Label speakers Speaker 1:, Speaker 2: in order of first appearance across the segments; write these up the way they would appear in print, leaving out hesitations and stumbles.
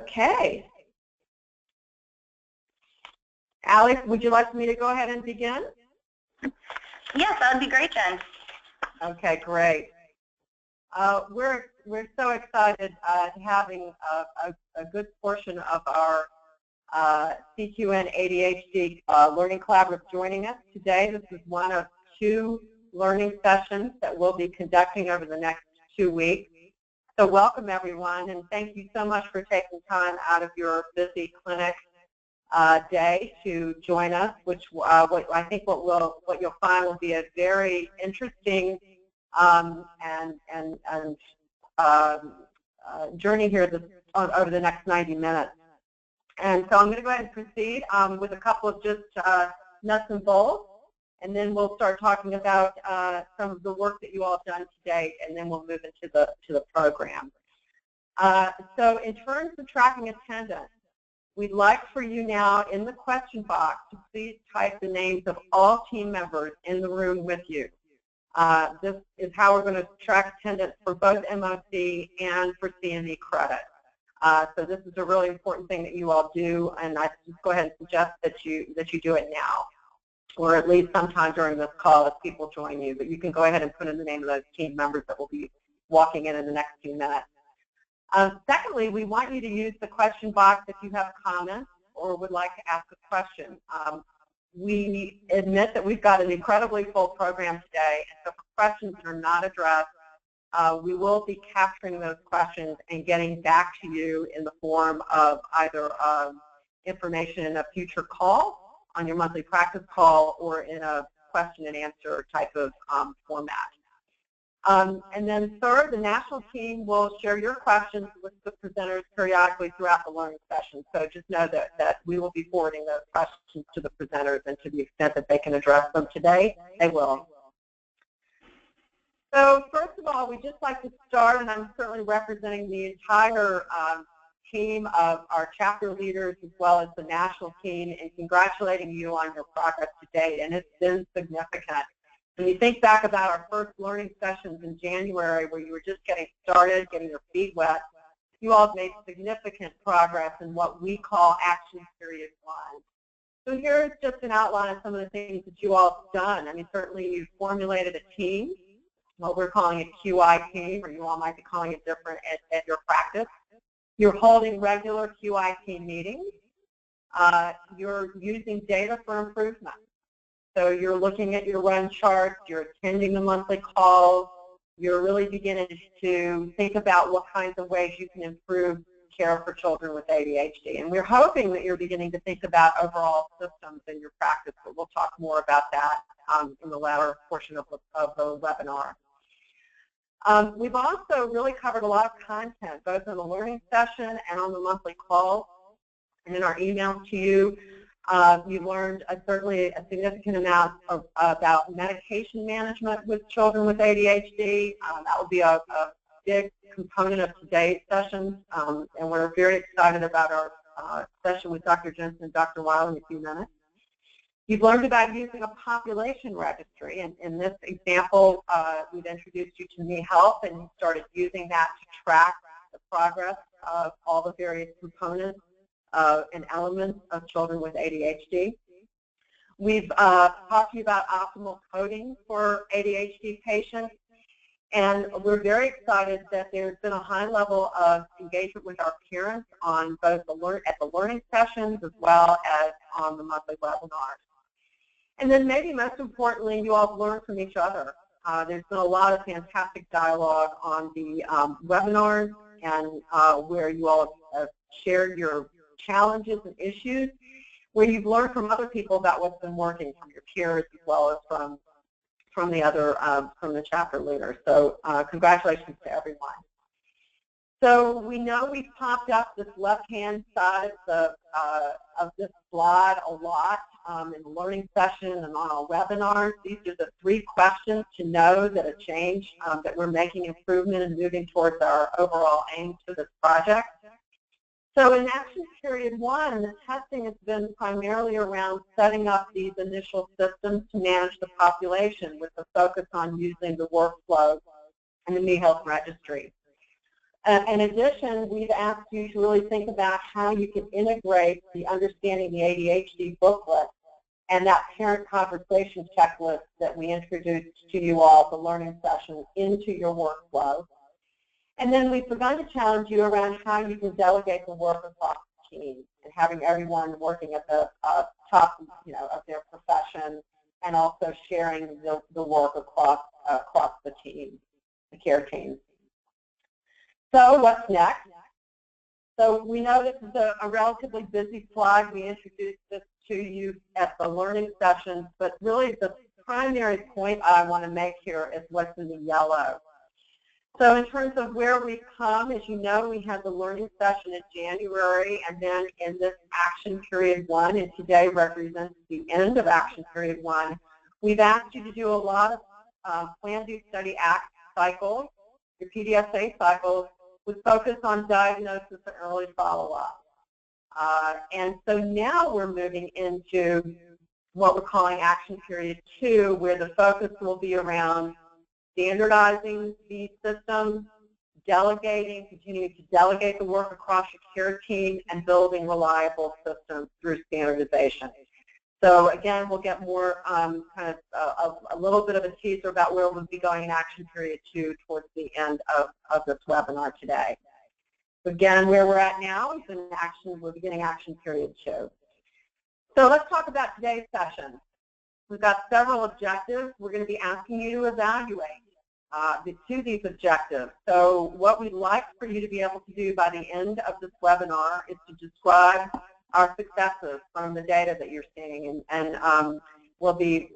Speaker 1: Okay. Alex, would you like me to go ahead and begin?
Speaker 2: Yes, that would be great, Jen.
Speaker 1: Okay, great. We're so excited having a good portion of our CQN ADHD Learning Collaborative joining us today. This is one of 2 learning sessions that we'll be conducting over the next 2 weeks. So welcome everyone, and thank you so much for taking time out of your busy clinic day to join us, which I think what you'll find will be a very interesting journey here over the next 90 minutes. And so I'm going to go ahead and proceed with a couple of just nuts and bolts, and then we'll start talking about some of the work that you all have done today, and then we'll move into the program. So in terms of tracking attendance, we'd like for you now in the question box to please type the names of all team members in the room with you. This is how we're going to track attendance for both MOC and for CME credit. So this is a really important thing that you all do, and I just go ahead and suggest that you do it now, or at least sometime during this call as people join you. But you can go ahead and put in the name of those team members that will be walking in the next few minutes. Secondly, we want you to use the question box if you have comments or would like to ask a question. We admit that we've got an incredibly full program today, and so for questions that are not addressed, we will be capturing those questions and getting back to you in the form of either information in a future call on your monthly practice call or in a question and answer type of format. And then third, the national team will share your questions with the presenters periodically throughout the learning session. So just know that we will be forwarding those questions to the presenters, and to the extent that they can address them today, they will. So first of all, we'd just like to start, and I'm certainly representing the entire team of our chapter leaders as well as the national team, in congratulating you on your progress to date, and it's been significant. When you think back about our first learning sessions in January, where you were just getting started, getting your feet wet, you all have made significant progress in what we call Action Period 1. So here's just an outline of some of the things that you all have done. I mean, certainly you've formulated a team, what we're calling a QI team, or you all might be calling it different at your practice. You're holding regular QI team meetings. You're using data for improvement. So you're looking at your run charts, you're attending the monthly calls, you're really beginning to think about what kinds of ways you can improve care for children with ADHD. And we're hoping that you're beginning to think about overall systems in your practice, but we'll talk more about that in the latter portion of the webinar. We've also really covered a lot of content, both in the learning session and on the monthly calls. And in our email to you, you learned certainly a significant amount about medication management with children with ADHD. That will be a big component of today's session, and we're very excited about our session with Dr. Jensen and Dr. Weil in a few minutes. You've learned about using a population registry, and in this example, we've introduced you to Me Health, and you started using that to track the progress of all the various components and elements of children with ADHD. We've talked to you about optimal coding for ADHD patients, and we're very excited that there's been a high level of engagement with our parents on both at the learning sessions as well as on the monthly webinars. And then maybe most importantly, you all have learned from each other. There's been a lot of fantastic dialogue on the webinars, and where you all have shared your challenges and issues, where you've learned from other people about what's been working, from your peers as well as from the chapter leaders. So congratulations to everyone. So we know we've popped up this left-hand side of this slide a lot in the learning session and on our webinars. These are the 3 questions to know that a change, that we're making improvement and moving towards our overall aim to this project. So in Action Period 1, the testing has been primarily around setting up these initial systems to manage the population, with a focus on using the workflow and the Me Health registry. In addition, we've asked you to really think about how you can integrate the Understanding the ADHD booklet and that parent conversation checklist that we introduced to you all, the learning session, into your workflow. And then we've begun to challenge you around how you can delegate the work across the team and having everyone working at the top, of their profession, and also sharing the work across the team, the care team. So what's next? So we know this is a relatively busy slide. We introduced this to you at the learning sessions, but really the primary point I want to make here is what's in the yellow. So in terms of where we've come, as you know, we had the learning session in January, and then in this Action Period 1, and today represents the end of Action Period 1, we've asked you to do a lot of Plan, Do, Study, Act cycles, your PDSA cycles, with focus on diagnosis and early follow-up. And so now we're moving into what we're calling Action Period 2, where the focus will be around standardizing the system, delegating, continuing to delegate the work across your care team, and building reliable systems through standardization. So again, we'll get more kind of a little bit of a teaser about where we'll be going in Action Period 2 towards the end of this webinar today. So again, where we're at now is in action, we're beginning Action Period 2. So let's talk about today's session. We've got several objectives we're going to be asking you to evaluate to these objectives. So what we'd like for you to be able to do by the end of this webinar is to describe our successes from the data that you're seeing. And we'll be,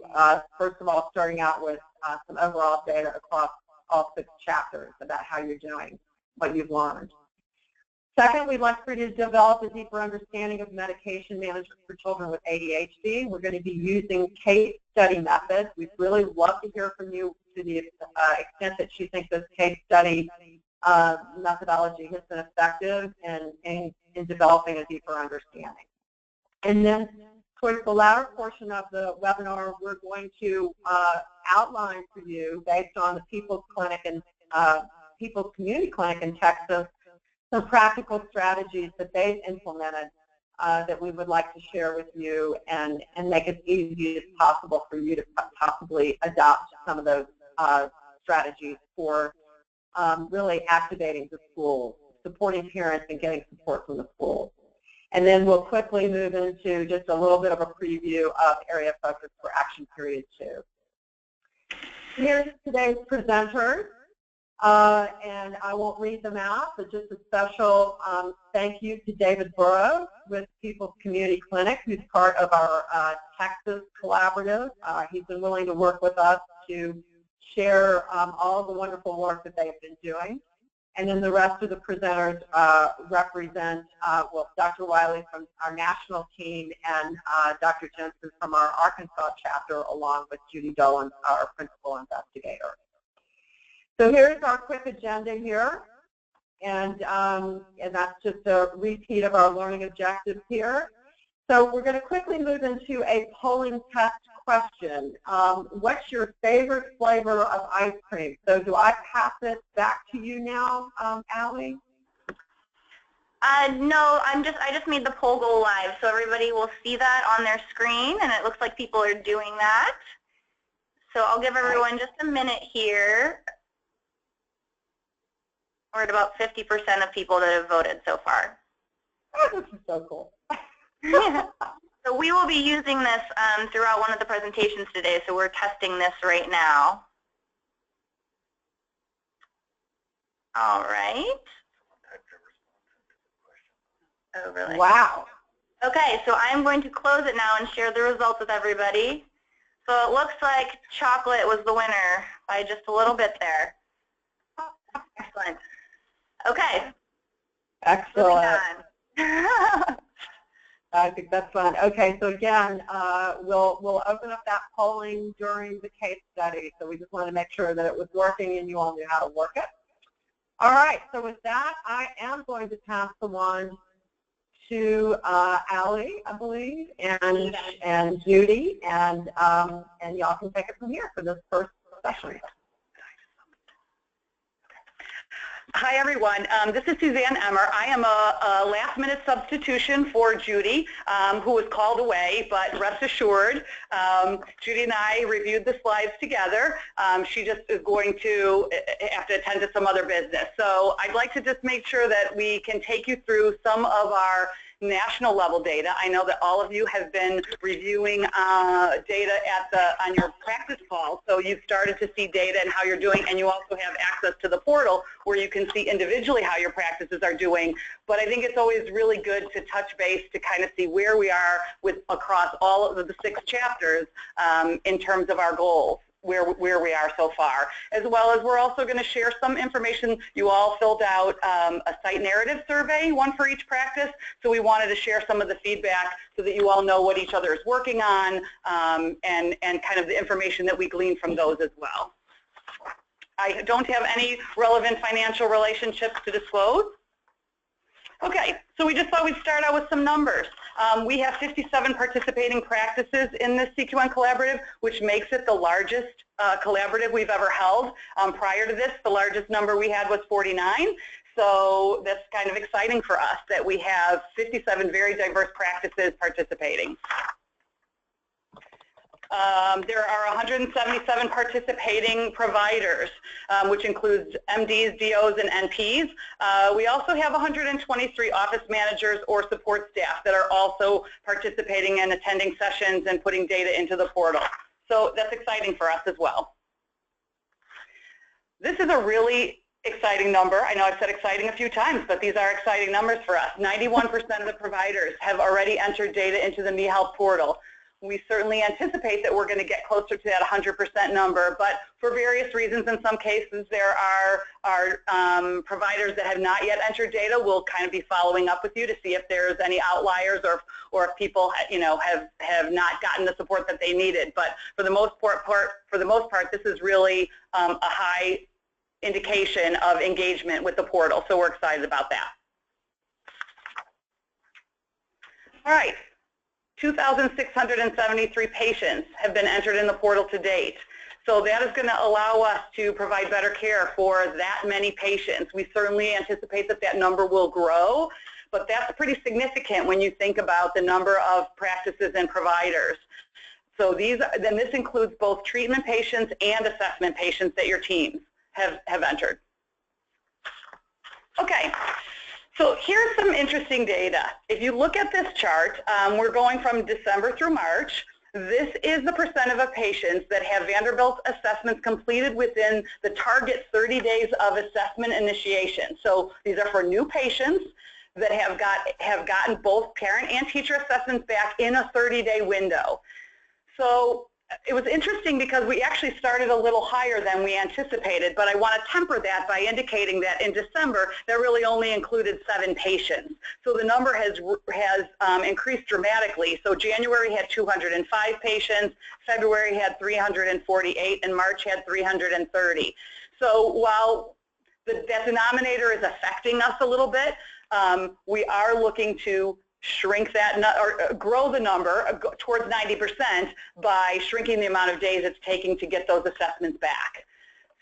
Speaker 1: first of all, starting out with some overall data across all 6 chapters about how you're doing, what you've learned. Second, we'd like for you to develop a deeper understanding of medication management for children with ADHD. We're going to be using case study methods. We'd really love to hear from you to the extent that you think this case study methodology has been effective in developing a deeper understanding. And then towards the latter portion of the webinar, we're going to outline for you, based on the People's Clinic and People's Community Clinic in Texas, some practical strategies that they've implemented that we would like to share with you and make it easy as possible for you to possibly adopt some of those strategies for really activating the schools, supporting parents and getting support from the schools. And then we'll quickly move into just a little bit of a preview of area of focus for Action Period 2. Here's today's presenters. And I won't read them out, but just a special thank you to David Burrow with People's Community Clinic, who's part of our Texas collaborative. He's been willing to work with us to share all the wonderful work that they've been doing. And then the rest of the presenters represent, well, Dr. Wiley from our national team and Dr. Jensen from our Arkansas chapter, along with Judy Dolan, our principal investigator. So here's our quick agenda here, and that's just a repeat of our learning objectives here. So we're going to quickly move into a polling test question. What's your favorite flavor of ice cream? So do I pass it back to you now, Allie?
Speaker 2: No, I just made the poll go live, so everybody will see that on their screen, and it looks like people are doing that. So I'll give everyone just a minute here. We're at about 50% of people that have voted so far.
Speaker 1: Oh, this is so cool.
Speaker 2: So we will be using this throughout one of the presentations today, so we're testing this right now. All right. Oh, really?
Speaker 1: Wow.
Speaker 2: Okay, so I'm going to close it now and share the results with everybody. So it looks like chocolate was the winner by just a little bit there. Excellent. Okay.
Speaker 1: Excellent. I think that's fun. Okay, so again, we'll open up that polling during the case study. So we just want to make sure that it was working and you all knew how to work it. All right, so with that, I am going to pass the wand to Allie, I believe, and Judy, and y'all can take it from here for this first session.
Speaker 3: Hi, everyone. This is Suzanne Emmer. I am a last-minute substitution for Judy, who was called away, but rest assured, Judy and I reviewed the slides together. She just is going to have to attend to some other business. So I'd like to just make sure that we can take you through some of our national level data. I know that all of you have been reviewing data on your practice call, so you've started to see data and how you're doing, and you also have access to the portal where you can see individually how your practices are doing. But I think it's always really good to touch base to kind of see where we are across all of the 6 chapters in terms of our goals. Where we are so far, as well as we're also going to share some information. You all filled out a site narrative survey, one for each practice, so we wanted to share some of the feedback so that you all know what each other is working on and kind of the information that we glean from those as well. I don't have any relevant financial relationships to disclose. Okay, so we just thought we'd start out with some numbers. We have 57 participating practices in this CQN collaborative, which makes it the largest collaborative we've ever held. Prior to this, the largest number we had was 49. So that's kind of exciting for us that we have 57 very diverse practices participating. There are 177 participating providers, which includes MDs, DOs, and NPs. We also have 123 office managers or support staff that are also participating and attending sessions and putting data into the portal. So that's exciting for us as well. This is a really exciting number. I know I've said exciting a few times, but these are exciting numbers for us. 91% of the providers have already entered data into the MeHealth portal. We certainly anticipate that we're going to get closer to that 100% number, but for various reasons, in some cases, there are providers that have not yet entered data. We'll kind of be following up with you to see if there's any outliers or if people, have not gotten the support that they needed. But for the most part, this is really a high indication of engagement with the portal, so we're excited about that. All right. 2,673 patients have been entered in the portal to date. So that is going to allow us to provide better care for that many patients. We certainly anticipate that that number will grow, but that's pretty significant when you think about the number of practices and providers. So this includes both treatment patients and assessment patients that your teams have entered. Okay. So here's some interesting data. If you look at this chart, we're going from December through March. This is the percent of patients that have Vanderbilt assessments completed within the target 30 days of assessment initiation. So these are for new patients that have gotten both parent and teacher assessments back in a 30-day window. So it was interesting because we actually started a little higher than we anticipated, but I want to temper that by indicating that in December, that really only included 7 patients. So the number has increased dramatically. So January had 205 patients, February had 348, and March had 330. So while that denominator is affecting us a little bit, we are looking to shrink that or grow the number towards 90% by shrinking the amount of days it's taking to get those assessments back.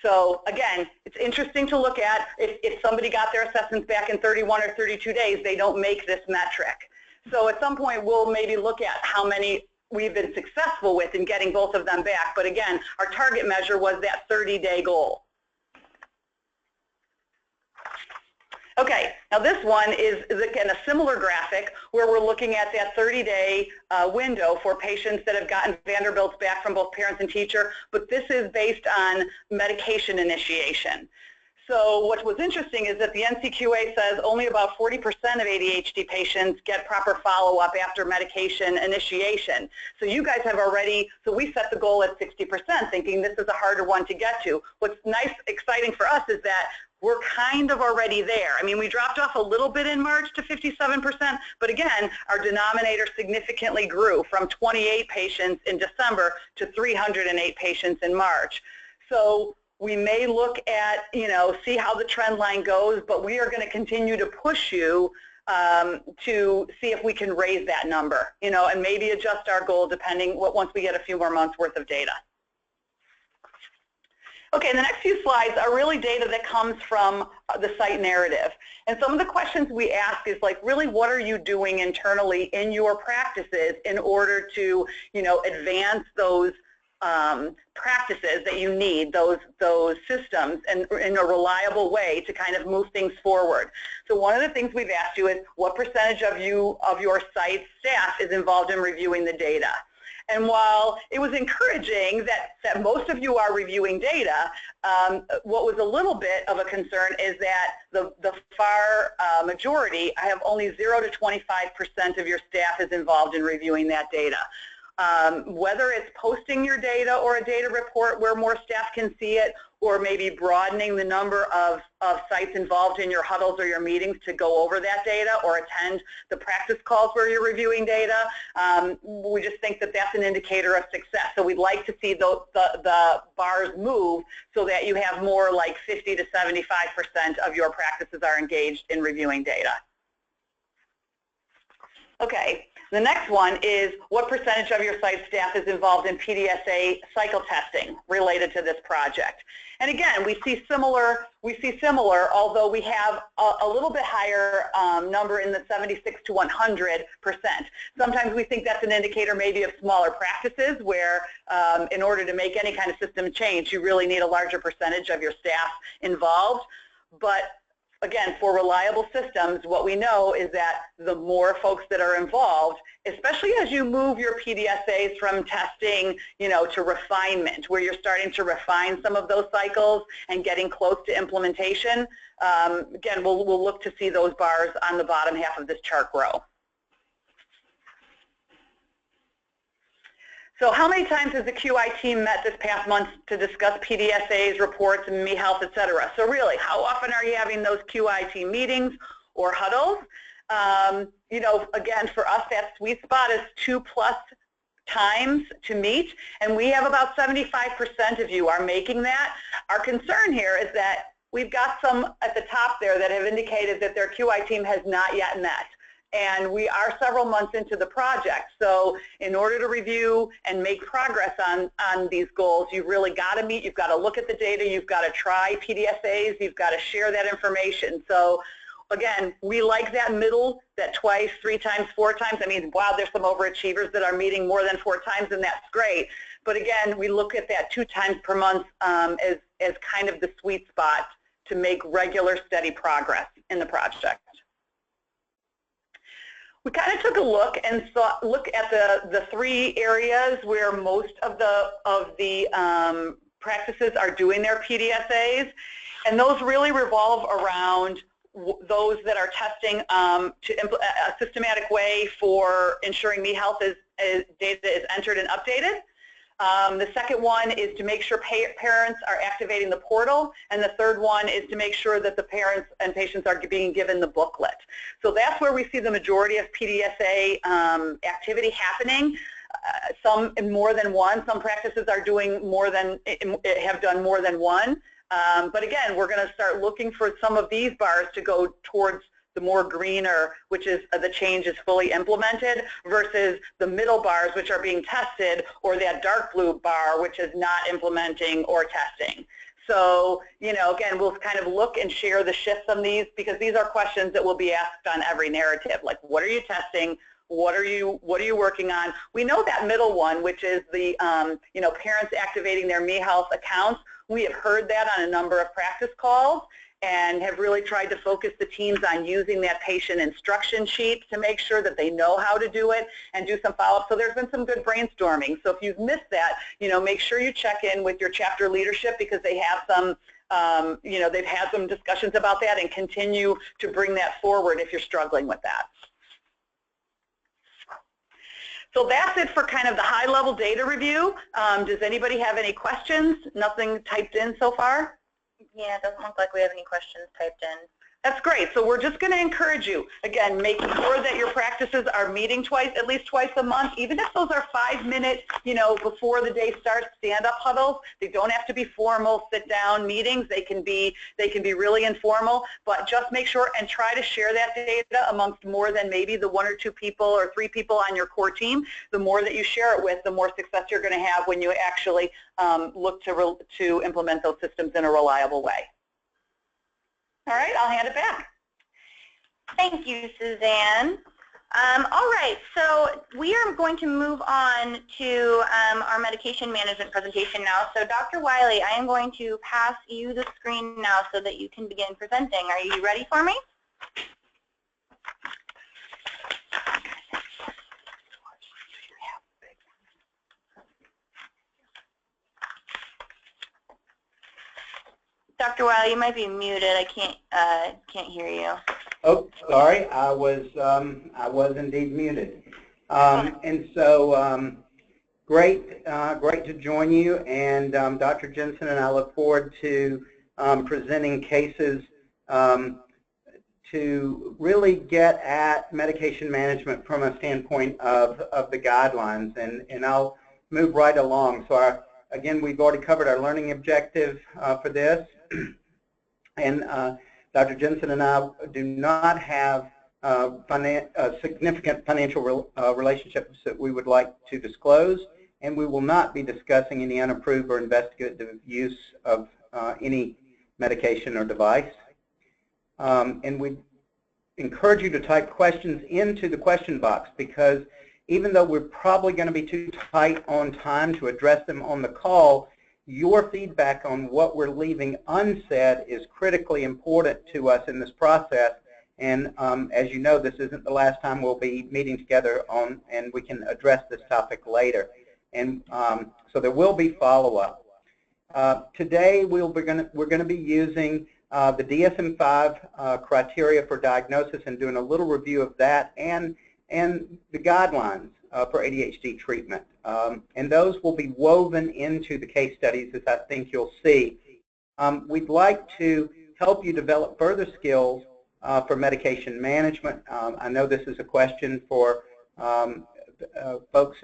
Speaker 3: So again, it's interesting to look at if somebody got their assessments back in 31 or 32 days, they don't make this metric. So at some point we'll maybe look at how many we've been successful with in getting both of them back. But again, our target measure was that 30-day goal. Okay, now this one is again a similar graphic where we're looking at that 30-day window for patients that have gotten Vanderbilts back from both parents and teacher, but this is based on medication initiation. So what was interesting is that the NCQA says only about 40% of ADHD patients get proper follow-up after medication initiation. So you guys have already, so we set the goal at 60%, thinking this is a harder one to get to. What's nice, exciting for us is that we're kind of already there. I mean, we dropped off a little bit in March to 57%, but again, our denominator significantly grew from 28 patients in December to 308 patients in March. So we may look at, see how the trend line goes, but we are going to continue to push you to see if we can raise that number, and maybe adjust our goal depending once we get a few more months worth of data. Okay, the next few slides are really data that comes from the site narrative. And some of the questions we ask is like, really, what are you doing internally in your practices in order to, advance those practices that you need, those systems, and in a reliable way to kind of move things forward. So one of the things we've asked you is, what percentage of your site staff is involved in reviewing the data? And while it was encouraging that most of you are reviewing data, what was a little bit of a concern is that the far majority, I have only 0 to 25% of your staff is involved in reviewing that data. Whether it's posting your data or a data report where more staff can see it, or maybe broadening the number of sites involved in your huddles or your meetings to go over that data or attend the practice calls where you're reviewing data, we just think that that's an indicator of success. So we'd like to see the bars move so that you have more like 50 to 75% of your practices are engaged in reviewing data. Okay. The next one is, what percentage of your site staff is involved in PDSA cycle testing related to this project? And again, we see similar, although we have a little bit higher number in the 76 to 100%. Sometimes we think that's an indicator maybe of smaller practices where in order to make any kind of system change, you really need a larger percentage of your staff involved. But again, for reliable systems, what we know is that the more folks that are involved, especially as you move your PDSAs from testing, to refinement, where you're starting to refine some of those cycles and getting close to implementation, again, we'll look to see those bars on the bottom half of this chart grow. So how many times has the QI team met this past month to discuss PDSAs, reports, and MeHealth, et cetera? So really, how often are you having those QI team meetings or huddles? Again, for us, that sweet spot is 2+ times to meet, and we have about 75% of you are making that. Our concern here is that we've got some at the top there that have indicated that their QI team has not yet met. And we are several months into the project, so in order to review and make progress on these goals, you've really got to meet, you've got to look at the data, you've got to try PDSAs, you've got to share that information. So again, we like that middle, that twice, 3 times, 4 times. I mean, wow, there's some overachievers that are meeting more than 4 times, and that's great. But again, we look at that 2 times per month as kind of the sweet spot to make regular, steady progress in the project. We kind of took a look and look at the 3 areas where most of the practices are doing their PDSAs, and those really revolve around those that are testing to a systematic way for ensuring MeHealth data is entered and updated. The second one is to make sure parents are activating the portal, and the third one is to make sure that the parents and patients are being given the booklet. So that's where we see the majority of PDSA activity happening. Some more than one. Some practices are doing have done more than one. But again, we're going to start looking for some of these bars to go towards the more greener, which is the change is fully implemented, versus the middle bars, which are being tested, or that dark blue bar, which is not implementing or testing. So, again, we'll kind of look and share the shifts on these, because these are questions that will be asked on every narrative, like what are you testing? What are you working on? We know that middle one, which is the parents activating their MeHealth accounts. We have heard that on a number of practice calls, and have really tried to focus the teams on using that patient instruction sheet to make sure that they know how to do it and do some follow-up. So there's been some good brainstorming. So if you've missed that, make sure you check in with your chapter leadership, because they have some, they've had some discussions about that, and continue to bring that forward if you're struggling with that. So that's it for kind of the high-level data review. Does anybody have any questions? Nothing typed in so far?
Speaker 2: Yeah, it doesn't look like we have any questions typed in.
Speaker 3: That's great. So we're just going to encourage you, again, making sure that your practices are meeting at least twice a month, even if those are 5-minute, before the day starts stand-up huddles. They don't have to be formal sit-down meetings. They can be really informal, but just make sure and try to share that data amongst more than maybe the 1 or 2 people or 3 people on your core team. The more that you share it with, the more success you're going to have when you actually look to implement those systems in a reliable way. All right, I'll hand it back.
Speaker 2: Thank you, Suzanne. All right, so we are going to move on to our medication management presentation now. So Dr. Wiley, I am going to pass you the screen now so that you can begin presenting. Are you ready for me? Dr. Wiley, you might be muted. I can't hear you.
Speaker 4: Oh, sorry. I was indeed muted. And so great to join you. And Dr. Jensen and I look forward to presenting cases to really get at medication management from a standpoint of the guidelines. And I'll move right along. So again, we've already covered our learning objective for this. And Dr. Jensen and I do not have significant financial relationships that we would like to disclose, and we will not be discussing any unapproved or investigative use of any medication or device. And we encourage you to type questions into the question box, because even though we're probably going to be too tight on time to address them on the call, your feedback on what we're leaving unsaid is critically important to us in this process. And as you know, this isn't the last time we'll be meeting together and we can address this topic later. And so there will be follow-up. Today we're going to be using the DSM-5 criteria for diagnosis and doing a little review of that and the guidelines for ADHD treatment. And those will be woven into the case studies, as I think you'll see. We'd like to help you develop further skills for medication management. I know this is a question for folks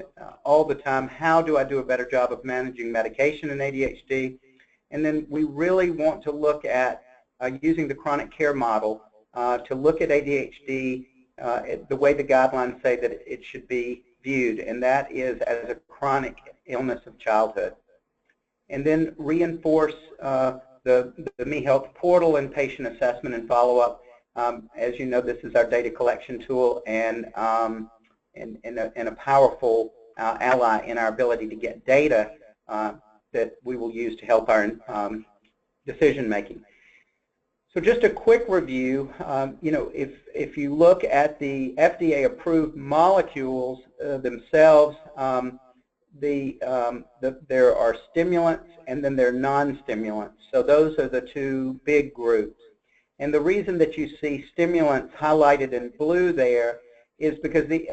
Speaker 4: all the time. How do I do a better job of managing medication in ADHD? And then we really want to look at using the chronic care model to look at ADHD the way the guidelines say that it should be viewed, and that is as a chronic illness of childhood. And then reinforce the MeHealth portal and patient assessment and follow-up. As you know, this is our data collection tool and a powerful ally in our ability to get data that we will use to help our decision making. So just a quick review, if you look at the FDA-approved molecules themselves, there are stimulants and then there are non-stimulants. So those are the two big groups. And the reason that you see stimulants highlighted in blue there is because the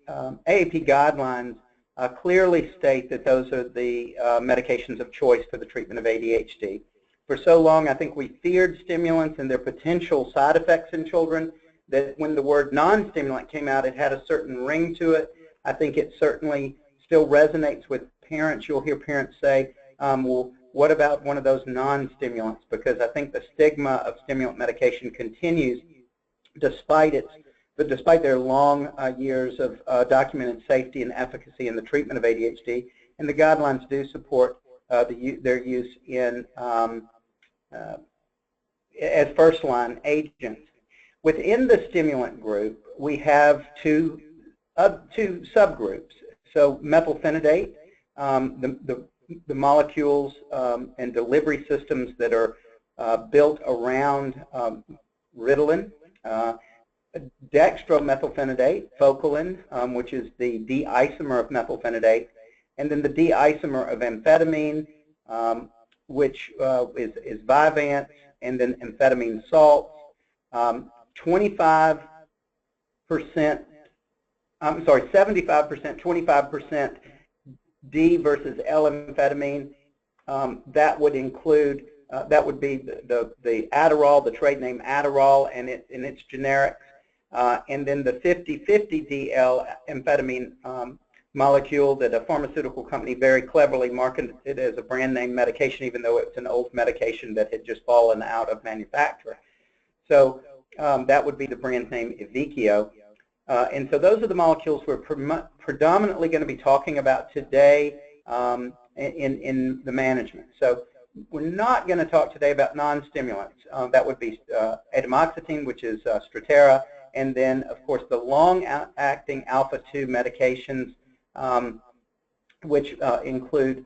Speaker 4: AAP guidelines clearly state that those are the medications of choice for the treatment of ADHD. For so long, I think we feared stimulants and their potential side effects in children, that when the word non-stimulant came out, it had a certain ring to it. I think it certainly still resonates with parents. You'll hear parents say, well, what about one of those non-stimulants? Because I think the stigma of stimulant medication continues despite their long years of documented safety and efficacy in the treatment of ADHD. And the guidelines do support their use in as first-line agents. Within the stimulant group, we have two subgroups. So methylphenidate, the molecules and delivery systems that are built around Ritalin, dextromethylphenidate, Focalin, which is the D-isomer of methylphenidate, and then the D-isomer of amphetamine, which is Vyvanse, and then amphetamine salts. 75%, 25% D versus L-amphetamine. That would include that would be the Adderall, the trade name Adderall, and its generics, and then the 50/50 amphetamine molecule that a pharmaceutical company very cleverly marketed it as a brand name medication, even though it's an old medication that had just fallen out of manufacture. So that would be the brand name Evykio. And so those are the molecules we're predominantly going to be talking about today in the management. So we're not going to talk today about non-stimulants. That would be atomoxetine, which is Strattera, and then, of course, the long-acting alpha-2 medications, which include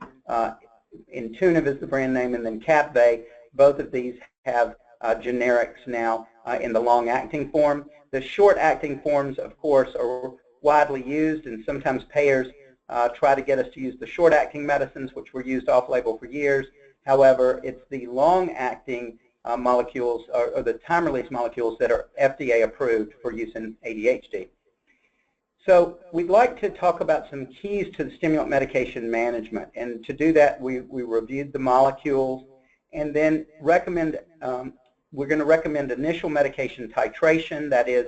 Speaker 4: Intuniv is the brand name, and then Capvay. Both of these have generics now in the long-acting form. The short-acting forms, of course, are widely used, and sometimes payers try to get us to use the short-acting medicines, which were used off-label for years. However, it's the long-acting molecules, or the time-release molecules, that are FDA approved for use in ADHD. So we'd like to talk about some keys to the stimulant medication management. And to do that, we reviewed the molecules, and then we're going to recommend initial medication titration, that is,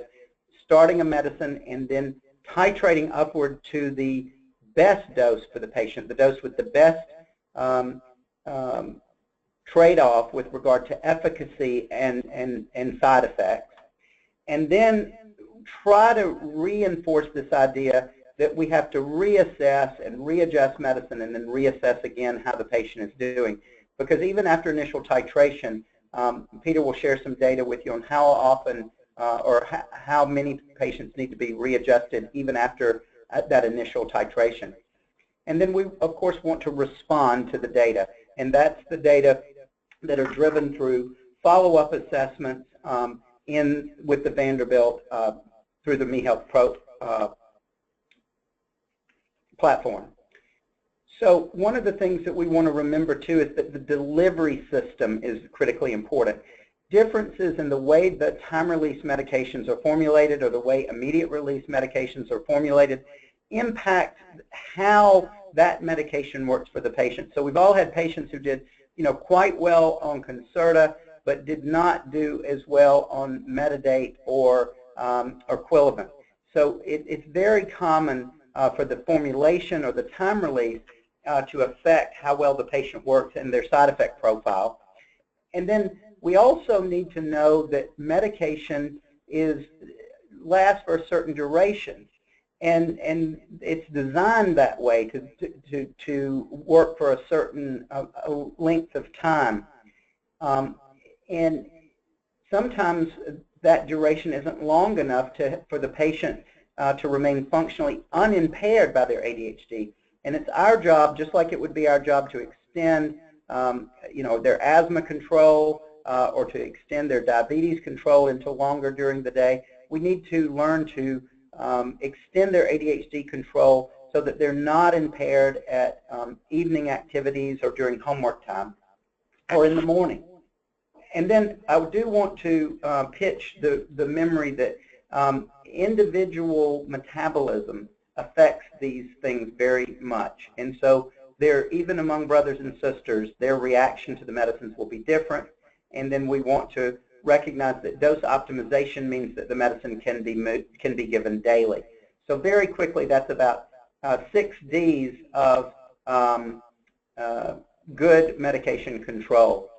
Speaker 4: starting a medicine and then titrating upward to the best dose for the patient, the dose with the best trade-off with regard to efficacy and side effects. And then try to reinforce this idea that we have to reassess and readjust medicine and then reassess again how the patient is doing. Because even after initial titration, Peter will share some data with you on how often or how many patients need to be readjusted even after that initial titration. And then we, of course, want to respond to the data. And that's the data that are driven through follow-up assessments with the Vanderbilt through the MeHealth Pro platform. So one of the things that we want to remember, too, is that the delivery system is critically important. Differences in the way that time-release medications are formulated or the way immediate-release medications are formulated impact how that medication works for the patient. So we've all had patients who did, quite well on Concerta, but did not do as well on Metadate or Quilivant. So it's very common for the formulation or the time release to affect how well the patient works and their side effect profile. And then we also need to know that medication lasts for a certain duration. And it's designed that way to work for a certain length of time. And sometimes that duration isn't long enough for the patient to remain functionally unimpaired by their ADHD. And it's our job, just like it would be our job to extend their asthma control or to extend their diabetes control into longer during the day. We need to learn to extend their ADHD control so that they're not impaired at evening activities or during homework time or in the morning. And then I do want to pitch the memory that individual metabolism affects these things very much. And so even among brothers and sisters, their reaction to the medicines will be different. And then we want to recognize that dose optimization means that the medicine can be given daily. So very quickly, that's about 6 Ds of good medication control.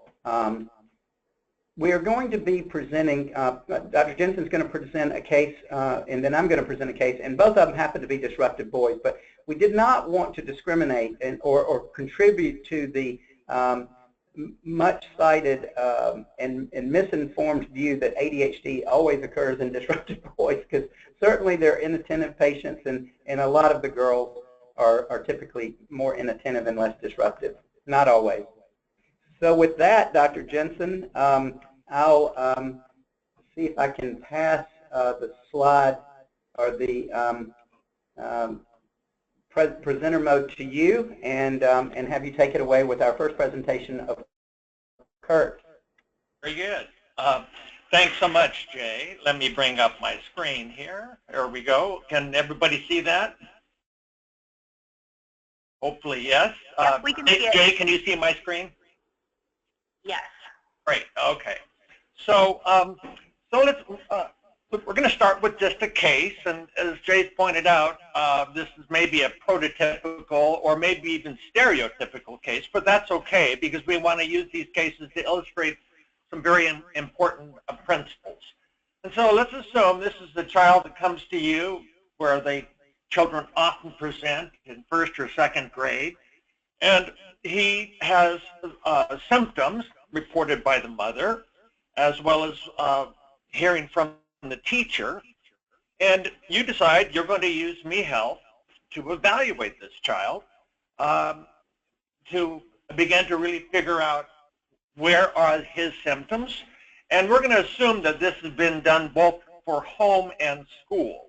Speaker 4: We are going to be presenting, Dr. Jensen's going to present a case, and then I'm going to present a case, and both of them happen to be disruptive boys, but we did not want to discriminate or contribute to the much cited and misinformed view that ADHD always occurs in disruptive boys, because certainly they're inattentive patients, and a lot of the girls are typically more inattentive and less disruptive. Not always. So with that, Dr. Jensen, I'll see if I can pass the slide or the presenter mode to you, and have you take it away with our first presentation of Kurt.
Speaker 5: Very good. Thanks so much, Jay. Let me bring up my screen here. There we go. Can everybody see that? Hopefully, yes.
Speaker 2: Yes, we can see it.
Speaker 5: Jay, can you see my screen?
Speaker 2: Yes.
Speaker 5: Great. Okay. So, we're going to start with just a case, and as Jay pointed out, this is maybe a prototypical or maybe even stereotypical case, but that's okay because we want to use these cases to illustrate some very important principles. And so let's assume this is the child that comes to you, where children often present in first or second grade, and he has symptoms reported by the mother, as well as hearing from the teacher, and you decide you're going to use MeHealth to evaluate this child, to begin to really figure out where are his symptoms, and we're going to assume that this has been done both for home and school.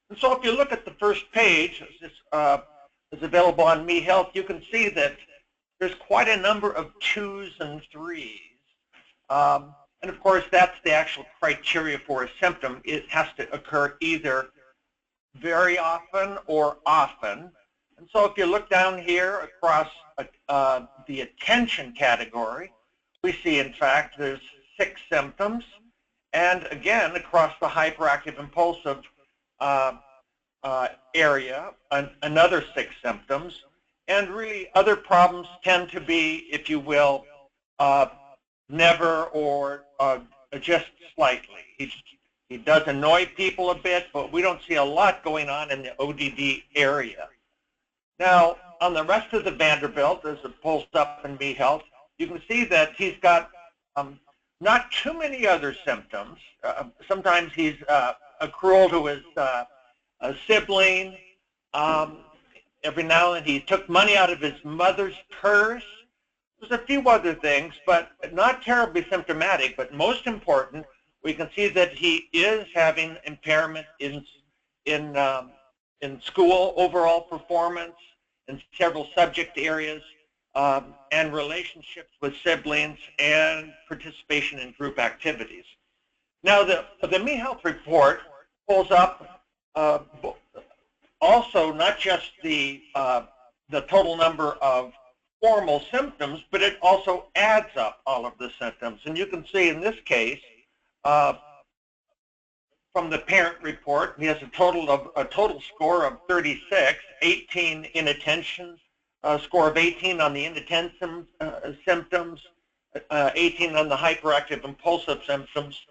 Speaker 5: And so if you look at the first page, this is available on MeHealth, you can see that there's quite a number of 2s and 3s. And of course, that's the actual criteria for a symptom. It has to occur either very often or often. And so if you look down here across the attention category, we see, in fact, there's 6 symptoms. And again, across the hyperactive impulsive area, another 6 symptoms. And really, other problems tend to be, if you will, never or just slightly. He does annoy people a bit, but we don't see a lot going on in the ODD area. Now, on the rest of the Vanderbilt, as it pulls up in MeHealth, you can see that he's got not too many other symptoms. Sometimes he's cruel to his a sibling. Every now and then he took money out of his mother's purse. There's a few other things, but not terribly symptomatic. But most important, we can see that he is having impairment in school overall performance, in several subject areas, and relationships with siblings, and participation in group activities. Now, the MeHealth report pulls up also not just the total number of formal symptoms, but it also adds up all of the symptoms. And you can see in this case, from the parent report, he has a total score of 36, 18 inattention, score of 18 on the inattention symptoms, 18 on the hyperactive impulsive symptoms.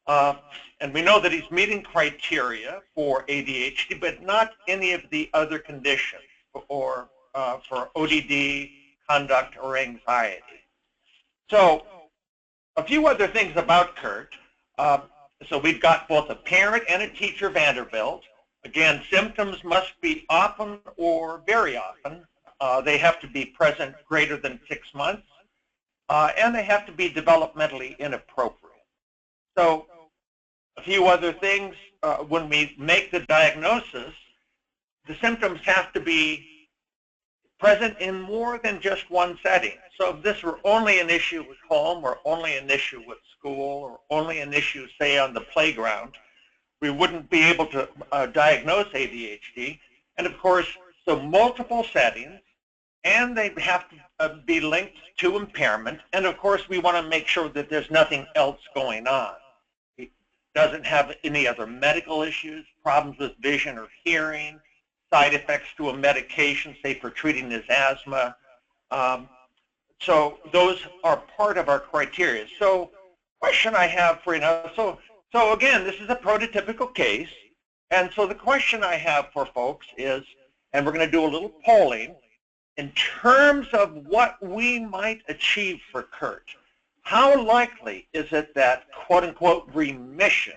Speaker 5: And we know that he's meeting criteria for ADHD, but not any of the other conditions, or for ODD, conduct, or anxiety. So a few other things about Kurt. So we've got both a parent and a teacher Vanderbilt. Again, symptoms must be often or very often. They have to be present greater than 6 months, and they have to be developmentally inappropriate. So a few other things, when we make the diagnosis, the symptoms have to be present in more than just one setting. So if this were only an issue with home, or only an issue with school, or only an issue, say, on the playground, we wouldn't be able to diagnose ADHD. And of course, so multiple settings, and they have to be linked to impairment. And of course, we want to make sure that there's nothing else going on. He doesn't have any other medical issues, problems with vision or hearing, side effects to a medication, say for treating his asthma. So those are part of our criteria. So question I have for you now, so again, this is a prototypical case. And so the question I have for folks is, and we're going to do a little polling, in terms of what we might achieve for Kurt, how likely is it that, quote unquote, remission,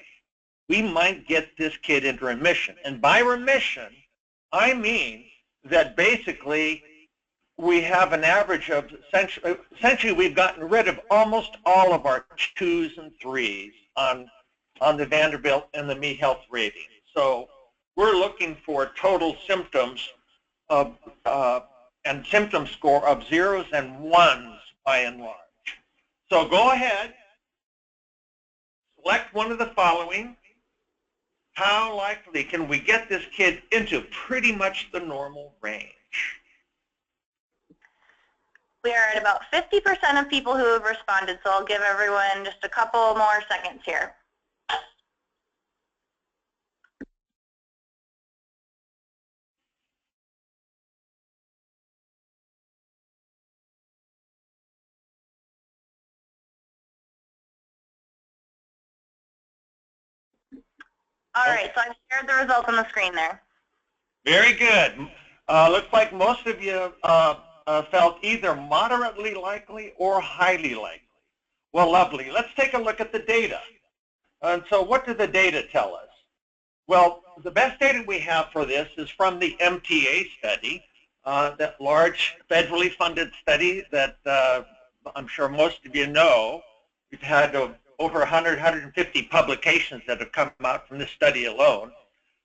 Speaker 5: we might get this kid into remission? And by remission, I mean that basically we have an average of, essentially we've gotten rid of almost all of our 2s and 3s on the Vanderbilt and the MeHealth rating. So we're looking for total symptoms of, and symptom score of 0s and 1s by and large. So go ahead, select one of the following. How likely can we get this kid into pretty much the normal range?
Speaker 2: We are at about 50% of people who have responded, so I'll give everyone just a couple more seconds here. All right, so I've shared the results on the screen there.
Speaker 5: Very good. Looks like most of you felt either moderately likely or highly likely. Well, lovely. Let's take a look at the data. And so what do the data tell us? Well, the best data we have for this is from the MTA study, that large federally funded study that I'm sure most of you know. We've had over 150 publications that have come out from this study alone.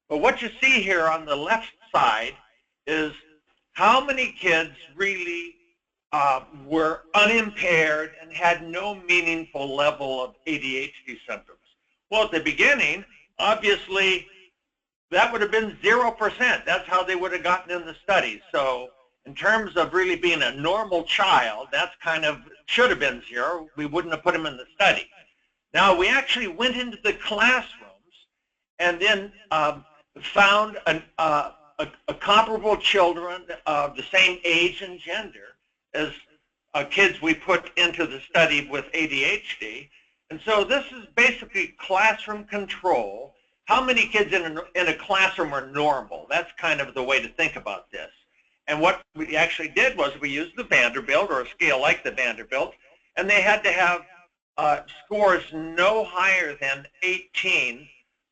Speaker 5: But what you see here on the left side is how many kids really were unimpaired and had no meaningful level of ADHD symptoms. Well, at the beginning, obviously, that would have been 0%. That's how they would have gotten in the study. So in terms of really being a normal child, that's kind of should have been 0. We wouldn't have put them in the study. Now, we actually went into the classrooms and then found a comparable children of the same age and gender as kids we put into the study with ADHD. And so this is basically classroom control. How many kids in a classroom are normal? That's kind of the way to think about this. And what we actually did was we used the Vanderbilt, or a scale like the Vanderbilt, and they had to have scores no higher than 18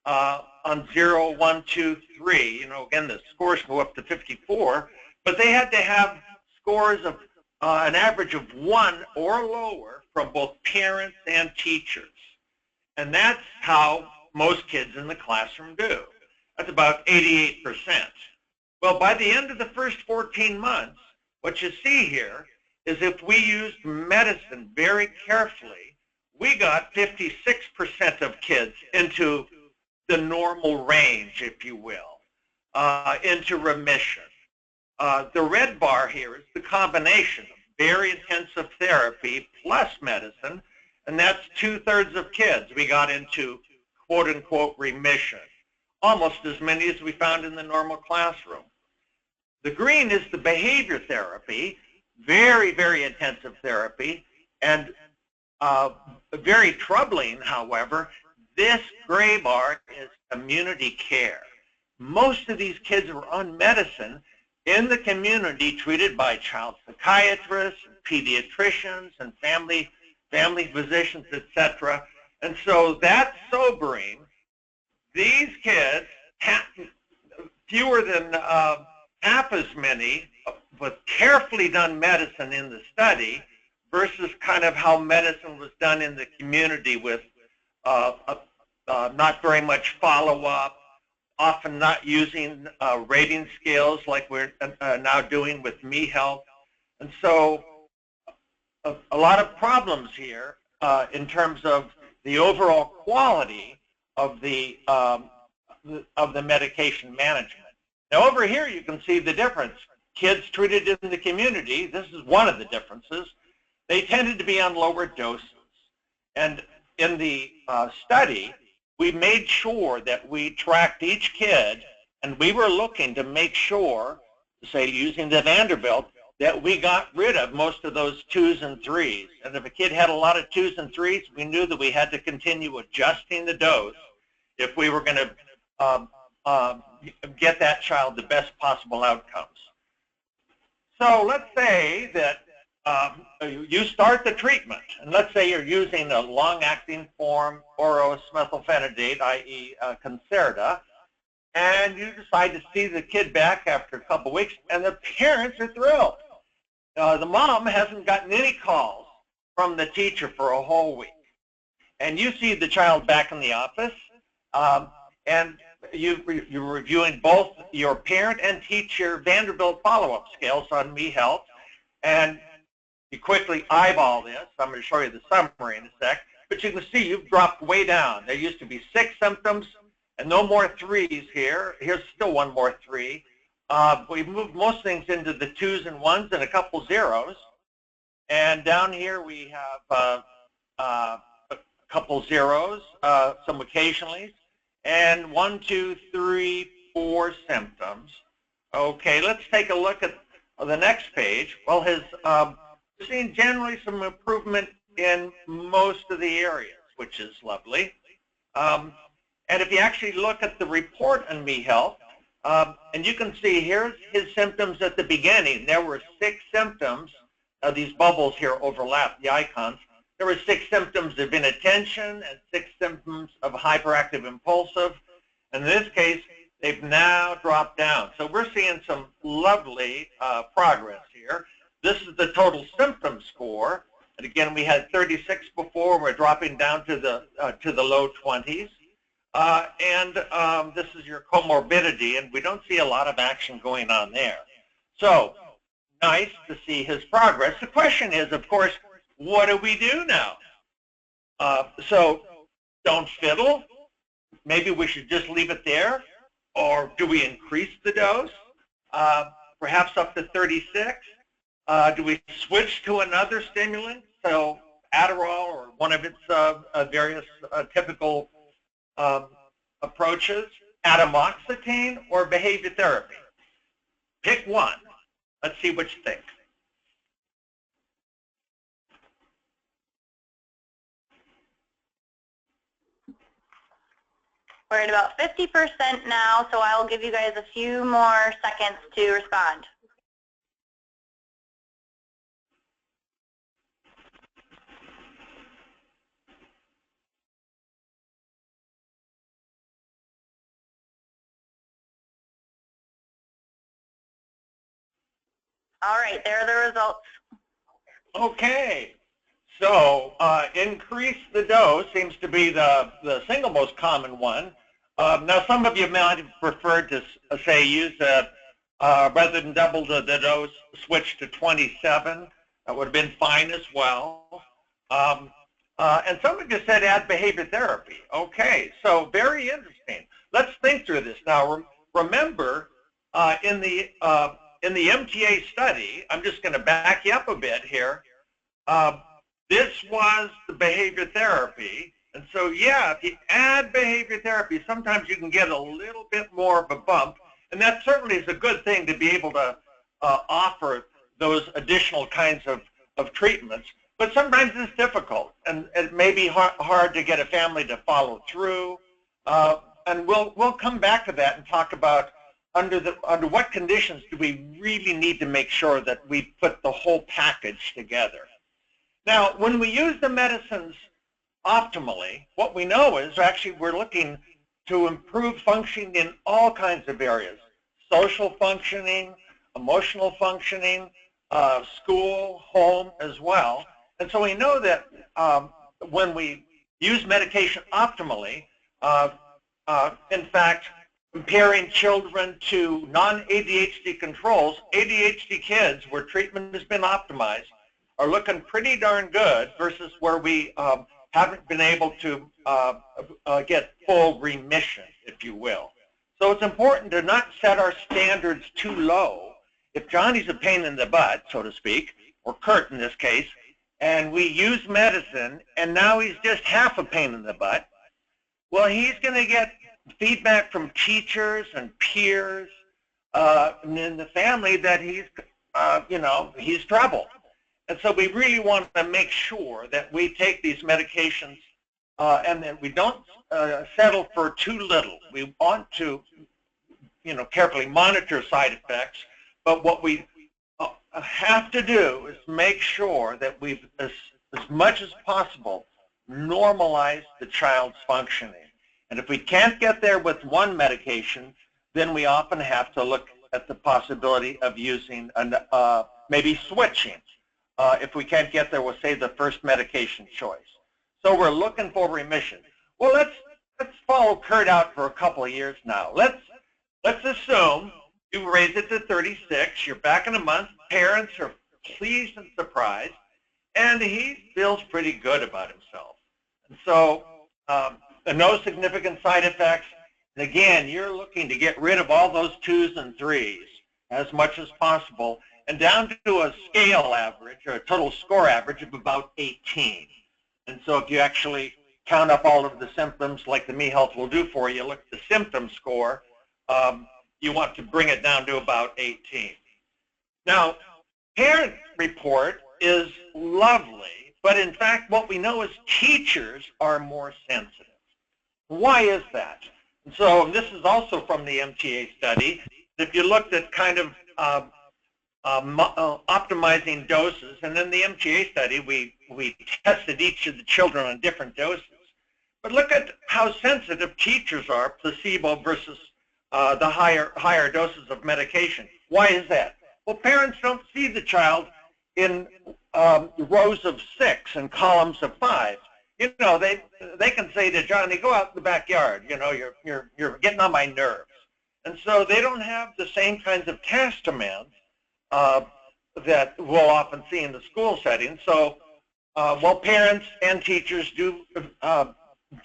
Speaker 5: on 0, 1, 2, 3. You know, again, the scores go up to 54, but they had to have scores of an average of 1 or lower from both parents and teachers. And that's how most kids in the classroom do. That's about 88%. Well, by the end of the first 14 months, what you see here is if we used medicine very carefully, we got 56% of kids into the normal range, if you will, into remission. The red bar here is the combination of very intensive therapy plus medicine, and that's 2/3 of kids we got into quote-unquote remission, almost as many as we found in the normal classroom. The green is the behavior therapy, very, very intensive therapy, and very troubling, however, this gray bar is community care. Most of these kids were on medicine in the community treated by child psychiatrists, and pediatricians, and family physicians, etc. And so that's sobering. These kids, fewer than half as many with carefully done medicine in the study versus kind of how medicine was done in the community with not very much follow-up, often not using rating scales like we're now doing with Me Health. And so a lot of problems here in terms of the overall quality of the medication management. Now over here you can see the difference. Kids treated in the community, this is one of the differences, they tended to be on lower doses. And in the study, we made sure that we tracked each kid, and we were looking to make sure, say using the Vanderbilt, that we got rid of most of those 2s and 3s. And if a kid had a lot of 2s and 3s, we knew that we had to continue adjusting the dose if we were going to get that child the best possible outcomes. So let's say that you start the treatment, and let's say you're using a long-acting form orosmethylphenidate, i.e. Concerta, and you decide to see the kid back after a couple weeks, and the parents are thrilled. The mom hasn't gotten any calls from the teacher for a whole week. And you see the child back in the office, and you're reviewing both your parent and teacher Vanderbilt follow-up scales on Me Health, and you quickly eyeball this. I'm going to show you the summary in a sec, but you can see you've dropped way down. There used to be 6 symptoms and no more 3s here. Here's still one more 3. We moved most things into the 2s and 1s and a couple 0s. And down here we have a couple zeros, some occasionally, and 1, 2, 3, 4 symptoms. Okay, let's take a look at the next page. Well, we're seeing generally some improvement in most of the areas, which is lovely. And if you actually look at the report on Me Health, and you can see here's his symptoms at the beginning. There were 6 symptoms. These bubbles here overlap the icons. There were 6 symptoms of inattention and 6 symptoms of hyperactive impulsive. In this case, they've now dropped down. So we're seeing some lovely progress here. This is the total symptom score. And again, we had 36 before. We're dropping down to the low 20s. And this is your comorbidity, and we don't see a lot of action going on there. So nice to see his progress. The question is, of course, what do we do now? So don't fiddle. Maybe we should just leave it there. Or do we increase the dose, perhaps up to 36? Do we switch to another stimulant, so Adderall or one of its various typical approaches, atomoxetine or behavior therapy? Pick one. Let's see what you think.
Speaker 2: We're at about 50% now, so I'll give you guys a few more seconds to respond. All right, there are the results.
Speaker 5: Okay. So increase the dose seems to be the single most common one. Now, some of you might have preferred to say use rather than double the dose, switch to 27. That would have been fine as well. And some of you said add behavior therapy. Okay, so very interesting. Let's think through this now. Remember, in the MTA study, I'm just going to back you up a bit here. This was the behavior therapy. And so, yeah, if you add behavior therapy, sometimes you can get a little bit more of a bump. And that certainly is a good thing to be able to offer those additional kinds of treatments. But sometimes it's difficult, and it may be hard to get a family to follow through. And we'll come back to that and talk about under what conditions do we really need to make sure that we put the whole package together. Now, when we use the medicines optimally, what we know is actually we're looking to improve functioning in all kinds of areas: social functioning, emotional functioning, school, home as well. And so we know that when we use medication optimally, in fact, comparing children to non-ADHD controls, ADHD kids where treatment has been optimized are looking pretty darn good versus where we haven't been able to get full remission, if you will. So it's important to not set our standards too low. If Johnny's a pain in the butt, so to speak, or Kurt in this case, and we use medicine and now he's just half a pain in the butt, well, he's going to get feedback from teachers and peers and in the family that he's, he's trouble. And so we really want to make sure that we take these medications and that we don't settle for too little. We want to, carefully monitor side effects, but what we have to do is make sure that we've, as much as possible, normalize the child's functioning. And if we can't get there with one medication, then we often have to look at the possibility of using, maybe switching. If we can't get there, we'll say the first medication choice. So we're looking for remission. Well, let's follow Kurt out for a couple of years now. Let's assume you raise it to 36. You're back in a month. Parents are pleased and surprised, and he feels pretty good about himself. And so no significant side effects. And again, you're looking to get rid of all those 2s and 3s as much as possible and down to a scale average, or a total score average of about 18. And so if you actually count up all of the symptoms like the MeHealth will do for you, look at the symptom score, you want to bring it down to about 18. Now, parent report is lovely, but in fact what we know is teachers are more sensitive. Why is that? And so this is also from the MTA study. If you looked at kind of optimizing doses, and in the MTA study we tested each of the children on different doses. But look at how sensitive teachers are, placebo versus the higher doses of medication. Why is that? Well, parents don't see the child in rows of 6 and columns of 5. You know, they can say to Johnny, go out in the backyard. You know, you're getting on my nerves. And so they don't have the same kinds of task demands that we'll often see in the school setting. So while parents and teachers do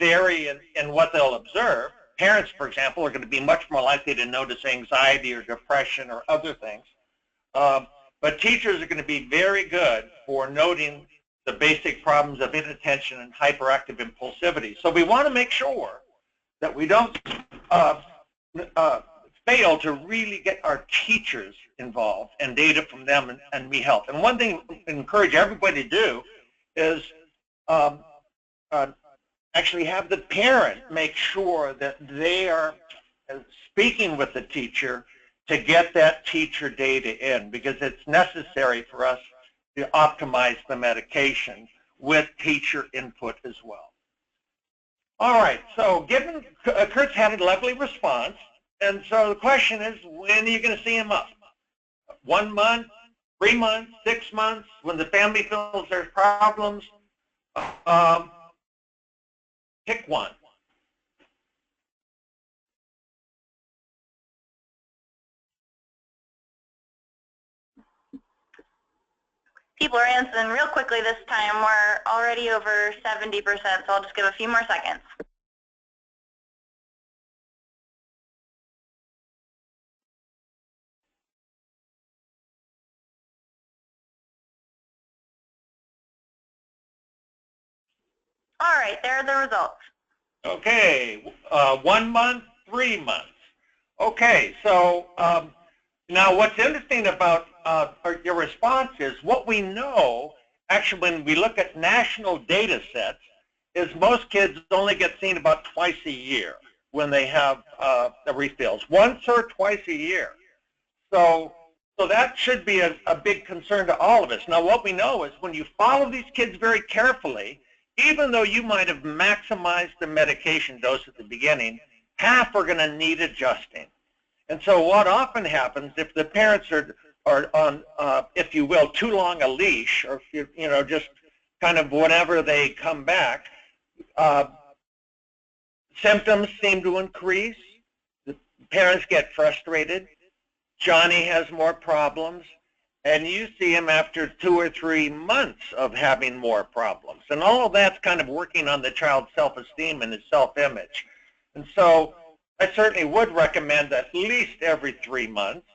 Speaker 5: vary in what they'll observe, parents, for example, are going to be much more likely to notice anxiety or depression or other things. But teachers are going to be very good for noting the basic problems of inattention and hyperactive impulsivity. So we want to make sure that we don't fail to really get our teachers involved and data from them and MeHealth. And one thing I encourage everybody to do is actually have the parent make sure that they are speaking with the teacher to get that teacher data in, because it's necessary for us to optimize the medication with teacher input as well. All right, so given Kurt's had a lovely response, and so the question is, when are you going to see him up? 1 month, 3 months, 6 months, when the family feels there's problems? Pick one.
Speaker 2: People are answering real quickly this time. We're already over 70%, so I'll just give a few more seconds. All right, there are the results.
Speaker 5: Okay, 1 month, 3 months. Okay, so now what's interesting about your response is what we know, actually when we look at national data sets, is most kids only get seen about twice a year when they have the refills, once or twice a year. So that should be a big concern to all of us. Now what we know is when you follow these kids very carefully, even though you might have maximized the medication dose at the beginning, half are going to need adjusting. And so what often happens if the parents are on, if you will, too long a leash, or you know, just kind of whenever they come back, symptoms seem to increase. The parents get frustrated. Johnny has more problems. And you see him after 2 or 3 months of having more problems. And all of that's kind of working on the child's self-esteem and his self-image. And so I certainly would recommend at least every 3 months.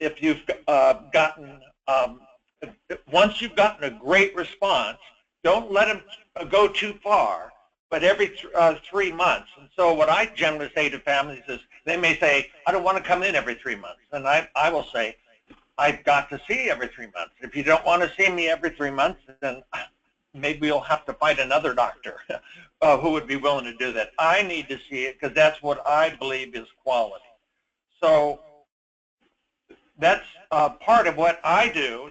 Speaker 5: If you've gotten, once you've gotten a great response, don't let him go too far, but every 3 months. And so what I generally say to families is, they may say, I don't want to come in every 3 months. And I will say, I've got to see you every 3 months. If you don't want to see me every 3 months, then maybe you'll have to find another doctor who would be willing to do that. I need to see it because that's what I believe is quality. So that's part of what I do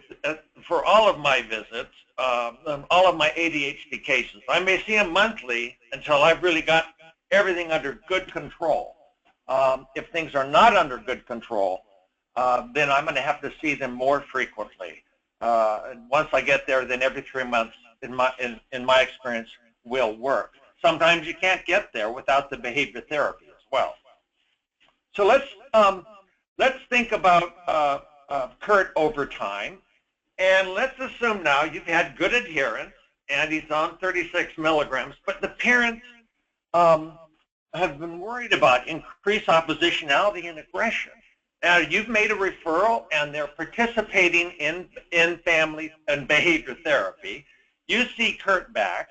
Speaker 5: for all of my visits, all of my ADHD cases. I may see them monthly until I've really got everything under good control. If things are not under good control, then I'm going to have to see them more frequently. And once I get there, then every 3 months, in my experience, will work. Sometimes you can't get there without the behavior therapy as well. So let's think about Kurt over time, and let's assume now you've had good adherence, and he's on 36 milligrams, but the parents have been worried about increased oppositionality and aggression. Now, you've made a referral, and they're participating in family and behavior therapy. You see Kurt back,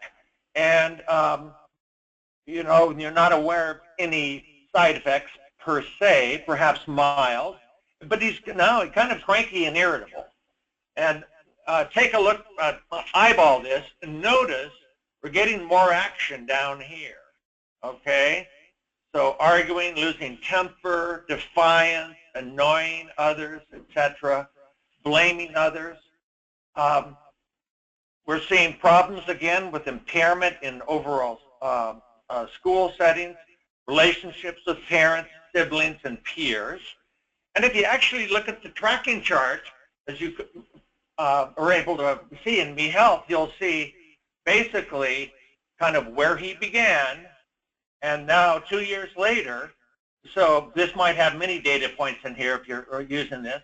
Speaker 5: and you know, you're not aware of any side effects per se, perhaps mild, but he's now kind of cranky and irritable. And take a look, eyeball this, and notice we're getting more action down here, okay? So arguing, losing temper, defiance, annoying others, etc., blaming others. We're seeing problems again with impairment in overall school settings, relationships with parents, siblings, and peers. And if you actually look at the tracking chart, as you are able to see in Me Health, you'll see basically kind of where he began, and now 2 years later. So this might have many data points in here if you're using this.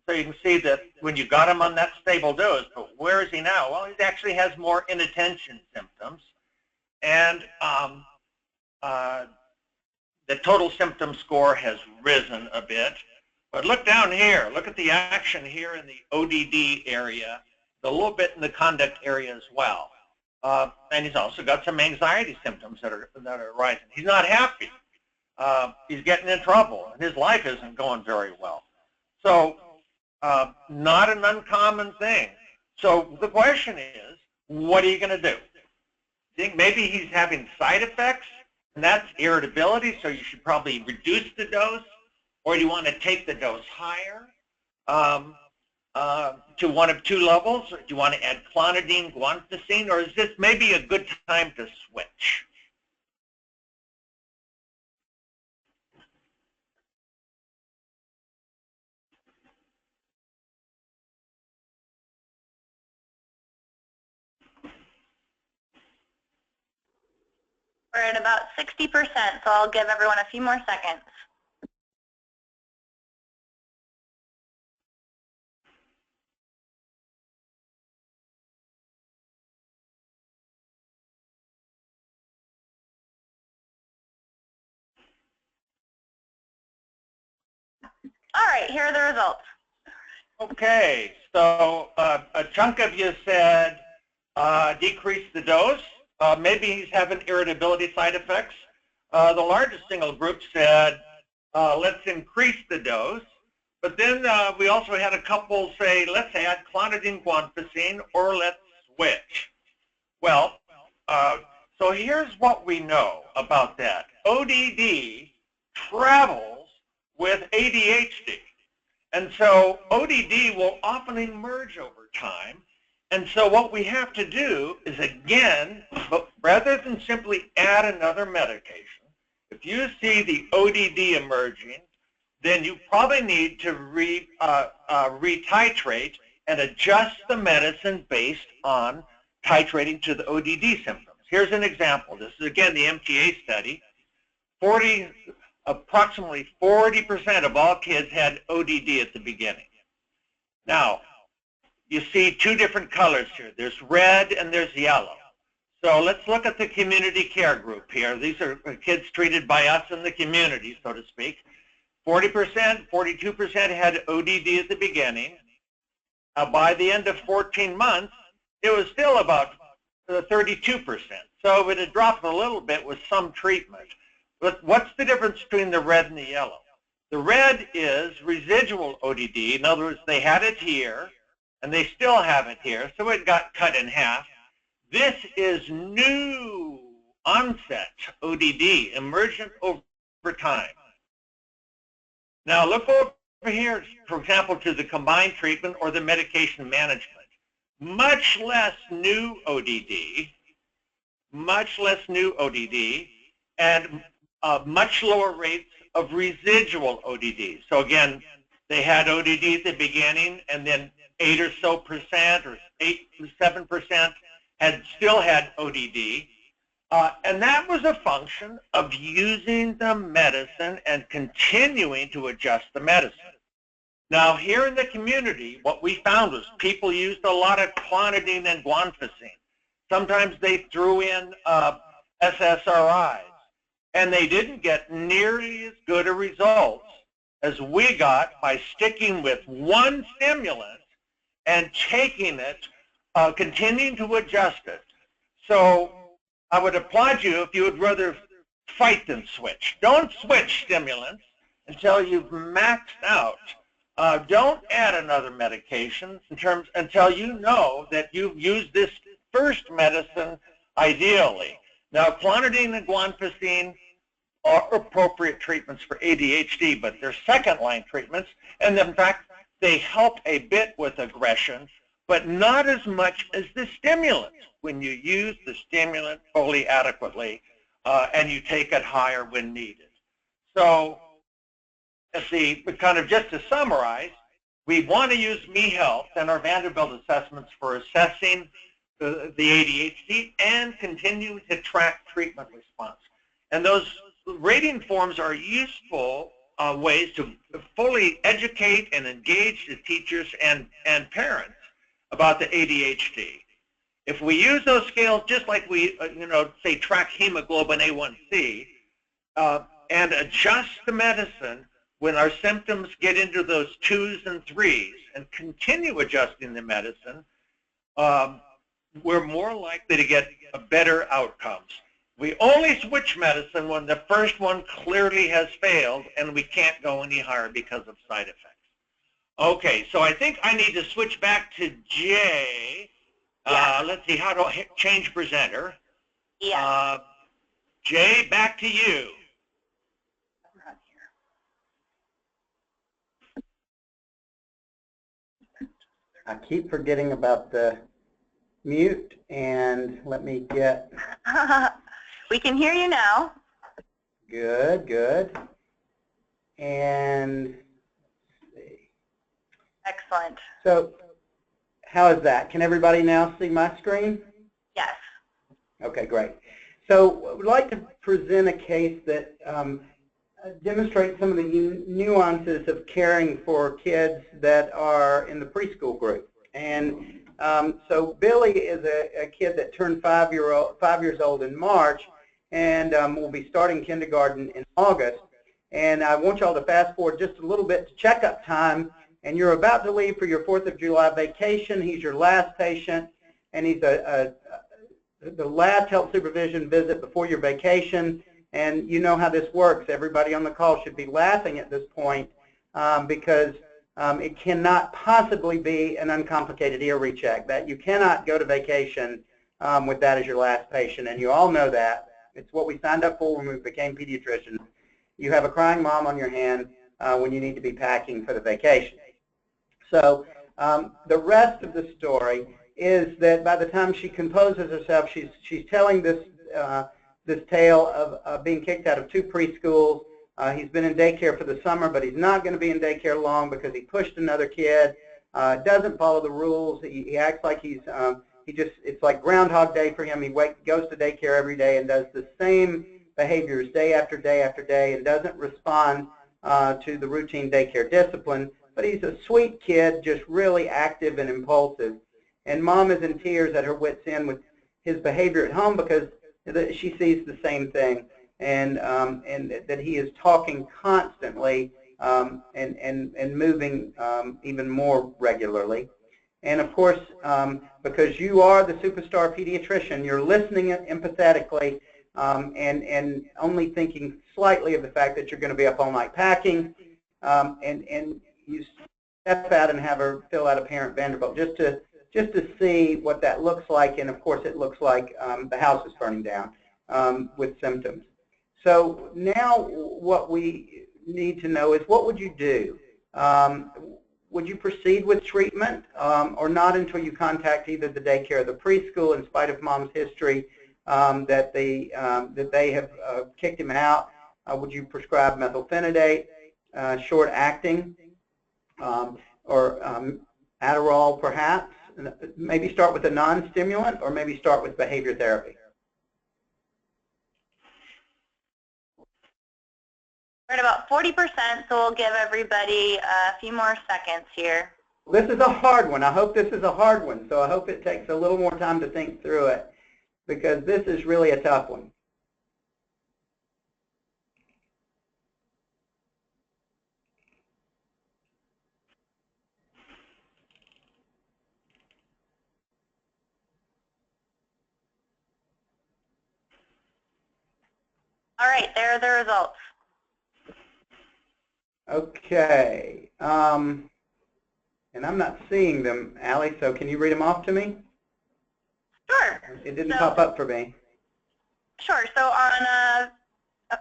Speaker 5: So you can see that when you got him on that stable dose, but where is he now? Well, he actually has more inattention symptoms, and the total symptom score has risen a bit. But look down here. Look at the action here in the ODD area, a little bit in the conduct area as well. And he's also got some anxiety symptoms that are rising. He's not happy. He's getting in trouble, and his life isn't going very well. So not an uncommon thing. So the question is, what are you going to do? Think maybe he's having side effects, and that's irritability, so you should probably reduce the dose, or do you want to take the dose higher to one of two levels? Or do you want to add clonidine, guanfacine, or is this maybe a good time to switch?
Speaker 2: We're at about 60%, so I'll give everyone a few more seconds. All right, here are the results.
Speaker 5: Okay, so a chunk of you said decrease the dose. Maybe he's having irritability side effects. The largest single group said let's increase the dose. But then we also had a couple say let's add clonidine, guanfacine, or let's switch. Well, so here's what we know about that. ODD travels with ADHD. And so ODD will often emerge over time. And so what we have to do is, again, but rather than simply add another medication, if you see the ODD emerging, then you probably need to retitrate and adjust the medicine based on titrating to the ODD symptoms. Here's an example. This is, again, the MTA study. Approximately 40% of all kids had ODD at the beginning. Now, you see two different colors here. There's red and there's yellow. So let's look at the community care group here. These are kids treated by us in the community, so to speak. 40%, 42% had ODD at the beginning. By the end of 14 months, it was still about 32%. So it had dropped a little bit with some treatment. But what's the difference between the red and the yellow? The red is residual ODD. In other words, they had it here, and they still have it here, so it got cut in half. This is new onset ODD, emergent over time. Now look over here, for example, to the combined treatment or the medication management. Much less new ODD, and much lower rates of residual ODD. So again, they had ODD at the beginning, and then 8 or so percent, or 8 to 7% still had ODD. And that was a function of using the medicine and continuing to adjust the medicine. Now, here in the community, what we found was people used a lot of clonidine and guanfacine. Sometimes they threw in SSRIs, and they didn't get nearly as good a results as we got by sticking with one stimulant and taking it, continuing to adjust it. So I would applaud you if you would rather fight than switch. Don't switch stimulants until you've maxed out. Don't add another medication until you know that you've used this first medicine ideally. Now, clonidine and guanfacine are appropriate treatments for ADHD, but they're second-line treatments, and in fact, they help a bit with aggression, but not as much as the stimulant when you use the stimulant fully adequately and you take it higher when needed. So, just to summarize, we want to use MeHealth and our Vanderbilt assessments for assessing the ADHD and continue to track treatment response. And those rating forms are useful ways to fully educate and engage the teachers and parents about the ADHD. If we use those scales just like we, say track hemoglobin A1C and adjust the medicine when our symptoms get into those 2s and 3s and continue adjusting the medicine, we're more likely to get better outcomes. We only switch medicine when the first one clearly has failed and we can't go any higher because of side effects. Okay, so I think I need to switch back to Jay. Let's see, how do I change presenter?
Speaker 2: Yeah.
Speaker 5: Jay, back to you.
Speaker 4: I keep forgetting about the mute, and let me get...
Speaker 2: We can hear you now.
Speaker 4: Good, good. And let's see.
Speaker 2: Excellent.
Speaker 4: So how is that? Can everybody now see my screen?
Speaker 2: Yes.
Speaker 4: Okay, great. So I would like to present a case that demonstrates some of the nuances of caring for kids that are in the preschool group. And so Billy is a kid that turned 5 years old in March, and will be starting kindergarten in August. And I want y'all to fast forward just a little bit to checkup time, and you're about to leave for your 4th of July vacation. He's your last patient, and he's the last health supervision visit before your vacation. And you know how this works. Everybody on the call should be laughing at this point because it cannot possibly be an uncomplicated ear recheck. That you cannot go to vacation with that as your last patient, and you all know that. It's what we signed up for when we became pediatricians. You have a crying mom on your hand when you need to be packing for the vacation. So the rest of the story is that by the time she composes herself, she's telling this tale of being kicked out of 2 preschools. He's been in daycare for the summer, but he's not going to be in daycare long because he pushed another kid, doesn't follow the rules. He acts like it's like Groundhog Day for him. He goes to daycare every day and does the same behaviors day after day after day and doesn't respond to the routine daycare discipline. But he's a sweet kid, just really active and impulsive. And mom is in tears at her wit's end with his behavior at home because she sees the same thing, and that he is talking constantly and moving even more regularly. And of course, because you are the superstar pediatrician, you're listening empathetically and only thinking slightly of the fact that you're going to be up all night packing, and you step out and have her fill out a parent Vanderbilt just to see what that looks like. And of course, it looks like the house is burning down with symptoms. So now what we need to know is, what would you do? Would you proceed with treatment or not until you contact either the daycare or the preschool, in spite of mom's history that they have kicked him out? Would you prescribe methylphenidate, short acting, or Adderall perhaps? Maybe start with a non-stimulant, or maybe start with behavior therapy.
Speaker 2: We're at about 40%, so we'll give everybody a few more seconds here.
Speaker 4: This is a hard one. I hope this is a hard one, so I hope it takes a little more time to think through it, because this is really a tough one.
Speaker 2: All right, there are the results.
Speaker 4: Okay. And I'm not seeing them, Allie, so can you read them off to me?
Speaker 2: Sure.
Speaker 4: It didn't pop up for me.
Speaker 2: Sure. So on,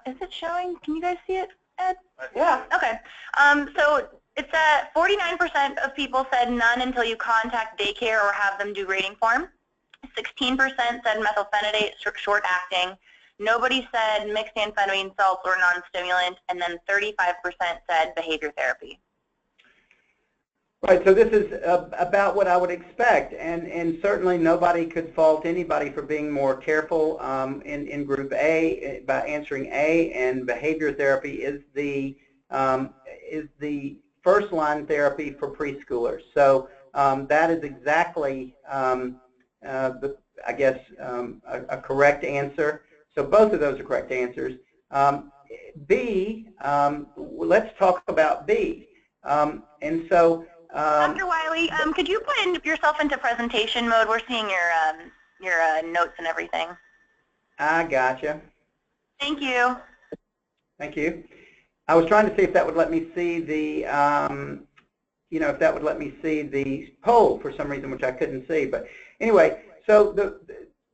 Speaker 2: is it showing? Can you guys see it, Ed?
Speaker 1: Yeah.
Speaker 2: Okay. So it's at 49% of people said none until you contact daycare or have them do rating form. 16% said methylphenidate, short acting. Nobody said mixed amphetamine salts or non-stimulant, and then 35% said behavior therapy.
Speaker 4: Right, so this is about what I would expect, and certainly nobody could fault anybody for being more careful in Group A by answering A, and behavior therapy is the first line therapy for preschoolers. So that is exactly, I guess, a correct answer. So both of those are correct answers. B, let's talk about B. And so,
Speaker 2: Dr. Wiley, could you put yourself into presentation mode? We're seeing your notes and everything.
Speaker 4: I gotcha.
Speaker 2: Thank you.
Speaker 4: Thank you. I was trying to see if that would let me see the, if that would let me see the poll for some reason, which I couldn't see. But anyway, so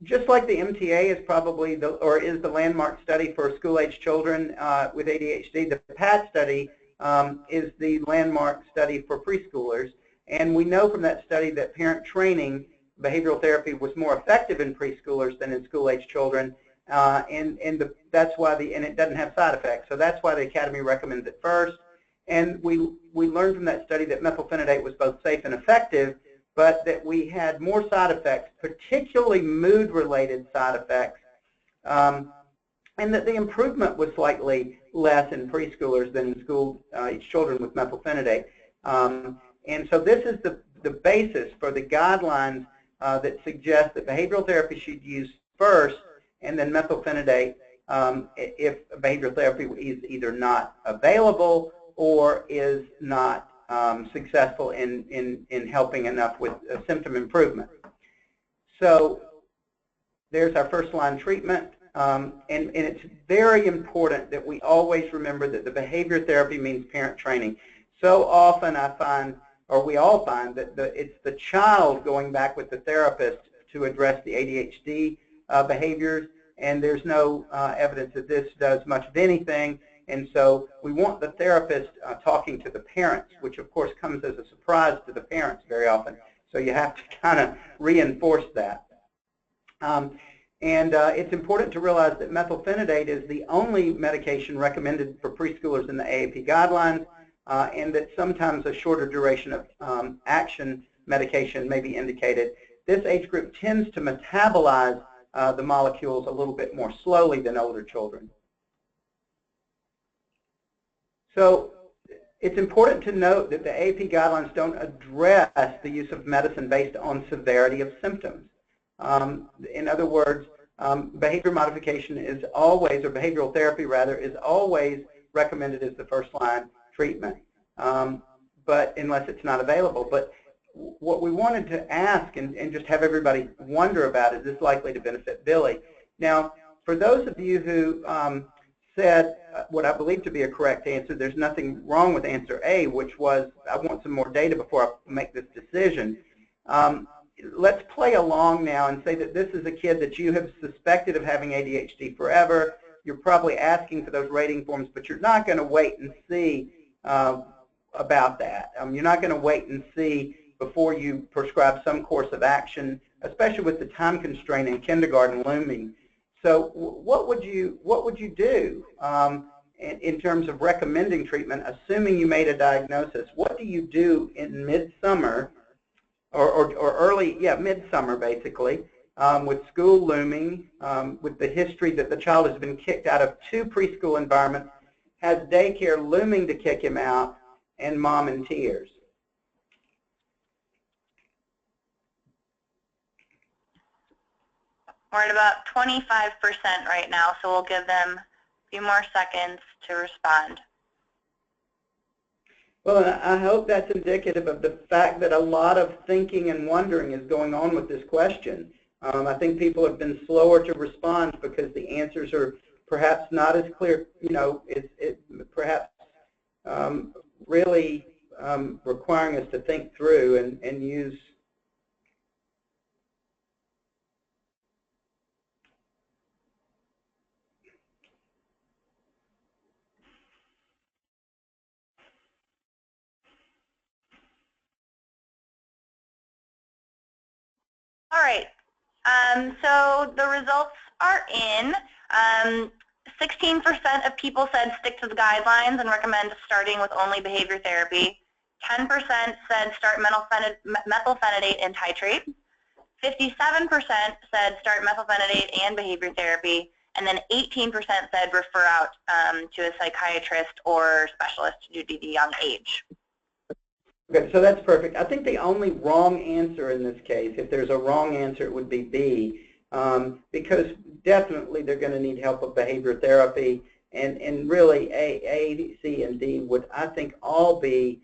Speaker 4: just like the MTA is probably is the landmark study for school-age children with ADHD, the PAT study is the landmark study for preschoolers. And we know from that study that parent training behavioral therapy was more effective in preschoolers than in school-age children. That's why and it doesn't have side effects. So that's why the Academy recommends it first. And we learned from that study that methylphenidate was both safe and effective, but that we had more side effects, particularly mood-related side effects, and that the improvement was slightly less in preschoolers than in school-age children with methylphenidate. And so this is the basis for the guidelines that suggest that behavioral therapy should use first, and then methylphenidate if behavioral therapy is either not available or is not successful in helping enough with symptom improvement. So there's our first line treatment, and it's very important that we always remember that the behavior therapy means parent training. So often I find, or we all find, that it's the child going back with the therapist to address the ADHD behaviors, and there's no evidence that this does much of anything. And so we want the therapist talking to the parents, which of course comes as a surprise to the parents very often. So you have to kind of reinforce that. It's important to realize that methylphenidate is the only medication recommended for preschoolers in the AAP guidelines, and that sometimes a shorter duration of action medication may be indicated. This age group tends to metabolize the molecules a little bit more slowly than older children. So it's important to note that the AAP guidelines don't address the use of medicine based on severity of symptoms. In other words, behavior modification is always, or behavioral therapy rather, is always recommended as the first line treatment, but unless it's not available. But what we wanted to ask and just have everybody wonder about, is this likely to benefit Billy? Now, for those of you who said what I believe to be a correct answer, there's nothing wrong with answer A, which was, I want some more data before I make this decision. Let's play along now and say that this is a kid that you have suspected of having ADHD forever. You're probably asking for those rating forms, but you're not going to wait and see about that. You're not going to wait and see before you prescribe some course of action, especially with the time constraint in kindergarten looming. So what would you do in terms of recommending treatment, assuming you made a diagnosis? What do you do in midsummer or early, midsummer basically, with school looming, with the history that the child has been kicked out of 2 preschool environments, has daycare looming to kick him out, and mom in tears?
Speaker 2: We're at about 25% right now, so we'll give them a few more seconds to respond.
Speaker 4: Well, I hope that's indicative of the fact that a lot of thinking and wondering is going on with this question. I think people have been slower to respond because the answers are perhaps not as clear, it perhaps really requiring us to think through and use.
Speaker 2: All right, so the results are in. 16% of people said stick to the guidelines and recommend starting with only behavior therapy. 10% said start methylphenidate and titrate. 57% said start methylphenidate and behavior therapy. And then 18% said refer out to a psychiatrist or specialist due to the young age.
Speaker 4: Okay, so that's perfect. I think the only wrong answer in this case, if there's a wrong answer, it would be B, because definitely they're going to need help with behavior therapy, and really A, C, and D would, I think, all be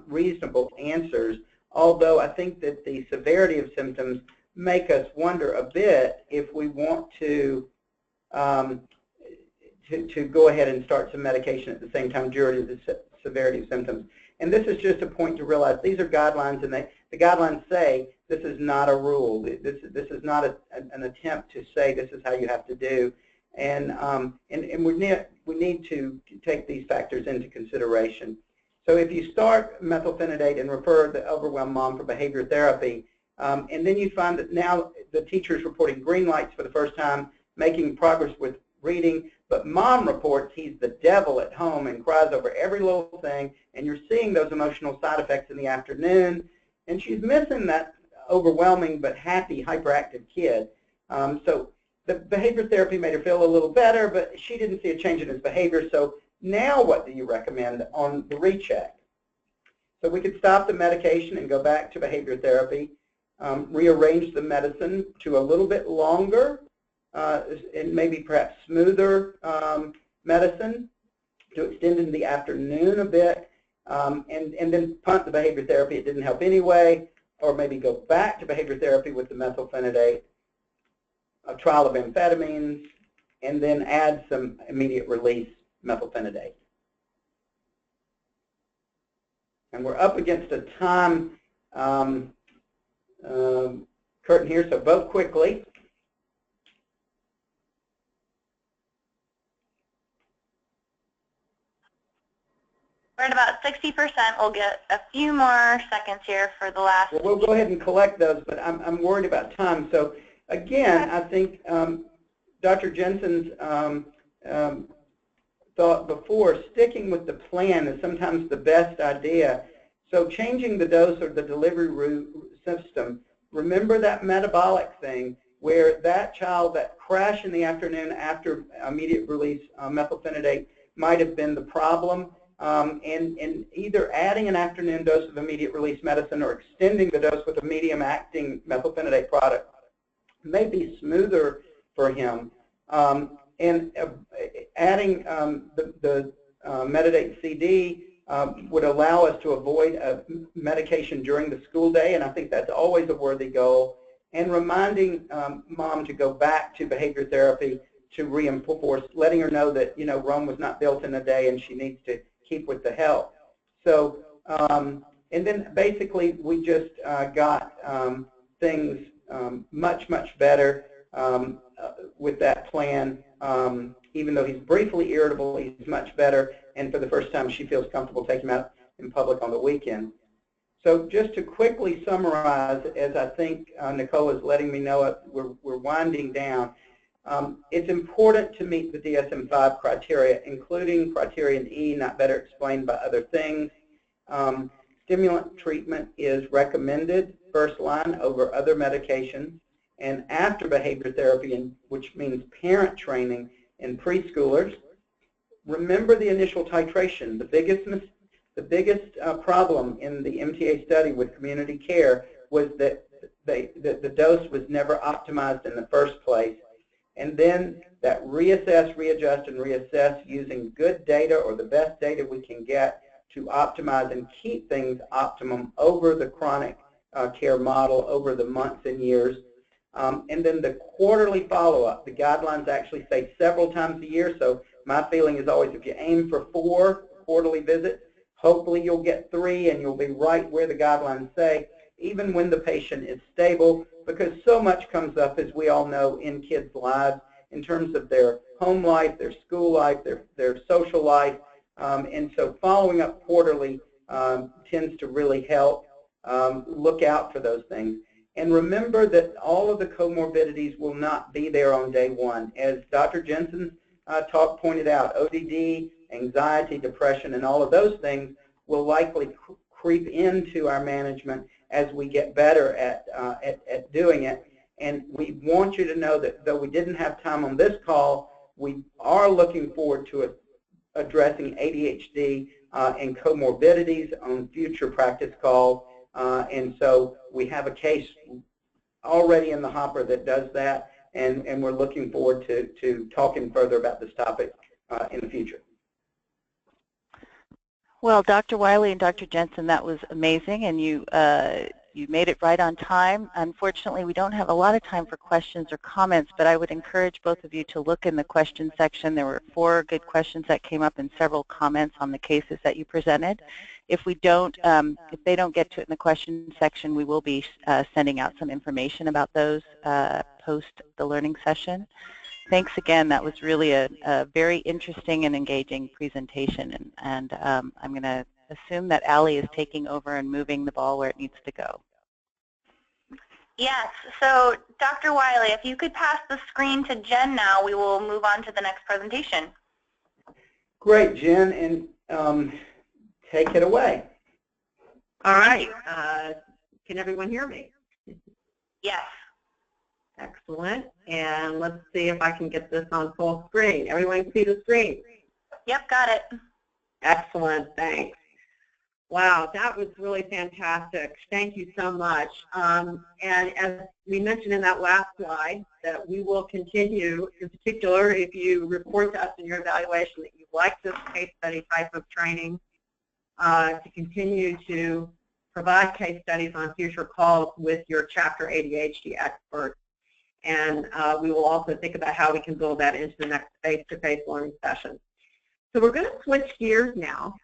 Speaker 4: reasonable answers, although I think that the severity of symptoms make us wonder a bit if we want to go ahead and start some medication at the same time during the severity of symptoms. And this is just a point to realize these are guidelines, and the guidelines say this is not a rule. This is not an attempt to say this is how you have to do, and we need to take these factors into consideration. So if you start methylphenidate and refer the overwhelmed mom for behavior therapy, and then you find that now the teacher is reporting green lights for the first time, making progress with reading, but mom reports he's the devil at home and cries over every little thing, and you're seeing those emotional side effects in the afternoon, and she's missing that overwhelming but happy, hyperactive kid. So the behavior therapy made her feel a little better, but she didn't see a change in his behavior, so now what do you recommend on the recheck? So we could stop the medication and go back to behavior therapy, rearrange the medicine to a little bit longer, and maybe perhaps smoother medicine to extend in the afternoon a bit, and then punt the behavior therapy. It didn't help anyway, or maybe go back to behavior therapy with the methylphenidate, a trial of amphetamines, and then add some immediate release methylphenidate. And we're up against a time curtain here, so vote quickly.
Speaker 2: We're at about 60%. We'll get a few more seconds here for the last.
Speaker 4: Well, we'll go ahead and collect those, but I'm worried about time. So again, I think Dr. Jensen's thought before, sticking with the plan is sometimes the best idea. So changing the dose or the delivery route system, remember that metabolic thing where that child, that crash in the afternoon after immediate release methylphenidate might have been the problem. And either adding an afternoon dose of immediate release medicine or extending the dose with a medium-acting methylphenidate product may be smoother for him. And adding the Metadate CD would allow us to avoid a medication during the school day, and I think that's always a worthy goal. And reminding mom to go back to behavior therapy to reinforce, letting her know that Rome was not built in a day, and she needs to keep with the help. So, and then basically we just got things much better with that plan. Even though he's briefly irritable, he's much better, and for the first time she feels comfortable taking him out in public on the weekend. So just to quickly summarize, as I think Nicole is letting me know we're winding down, it's important to meet the DSM-5 criteria, including criterion E, not better explained by other things. Stimulant treatment is recommended first line over other medications, and after behavior therapy, which means parent training in preschoolers. Remember the initial titration. The biggest problem in the MTA study with community care was that the dose was never optimized in the first place. And then that reassess, readjust, and reassess using good data or the best data we can get to optimize and keep things optimum over the chronic care model over the months and years. And then the quarterly follow-up. The guidelines actually say several times a year, so my feeling is always if you aim for 4 quarterly visits, hopefully you'll get 3 and you'll be right where the guidelines say, even when the patient is stable, because so much comes up, as we all know, in kids' lives in terms of their home life, their school life, their social life. And so following up quarterly tends to really help. Look out for those things. And remember that all of the comorbidities will not be there on day one. As Dr. Jensen's talk pointed out, ODD, anxiety, depression, and all of those things will likely creep into our management as we get better at doing it. And we want you to know that though we didn't have time on this call, we are looking forward to addressing ADHD and comorbidities on future practice calls. And so we have a case already in the hopper that does that, and we're looking forward to talking further about this topic in the future.
Speaker 6: Well, Dr. Wiley and Dr. Jensen, that was amazing, and you made it right on time. Unfortunately, we don't have a lot of time for questions or comments, but I would encourage both of you to look in the question section. There were 4 good questions that came up and several comments on the cases that you presented. If they don't get to it in the question section, we will be sending out some information about those post the learning session. Thanks again. That was really a very interesting and engaging presentation, and I'm going to assume that Allie is taking over and moving the ball where it needs to go.
Speaker 2: Yes, so Dr. Wiley, if you could pass the screen to Jen now, we will move on to the next presentation.
Speaker 4: Great, Jen, and take it away.
Speaker 1: All right. Can everyone hear me?
Speaker 2: Yes.
Speaker 1: Excellent. And let's see if I can get this on full screen. Everyone see the screen?
Speaker 2: Yep, got it.
Speaker 1: Excellent. Thanks. Wow, that was really fantastic. Thank you so much. And as we mentioned in that last slide, that we will continue, in particular, if you report to us in your evaluation that you like this case study type of training, to continue to provide case studies on future calls with your chapter ADHD experts. And we will also think about how we can build that into the next face-to-face learning session. So we're going to switch gears now,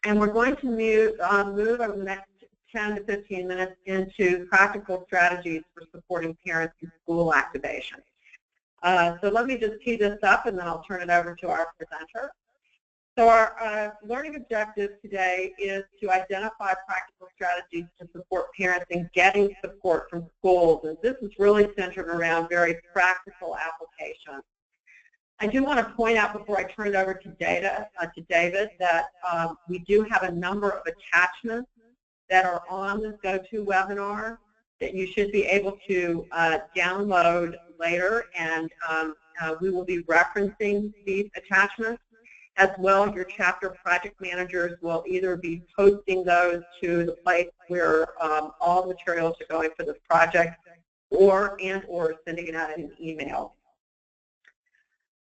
Speaker 1: and we're going to move over the next 10 to 15 minutes into practical strategies for supporting parents in school activation. So let me just tee this up, and then I'll turn it over to our presenter. So our learning objective today is to identify practical strategies to support parents in getting support from schools. And this is really centered around very practical applications. I do want to point out before I turn it over to David that we do have a number of attachments that are on this GoToWebinar that you should be able to download later, and we will be referencing these attachments. As well, your chapter project managers will either be posting those to the place where all materials are going for this project, or sending it out in an email.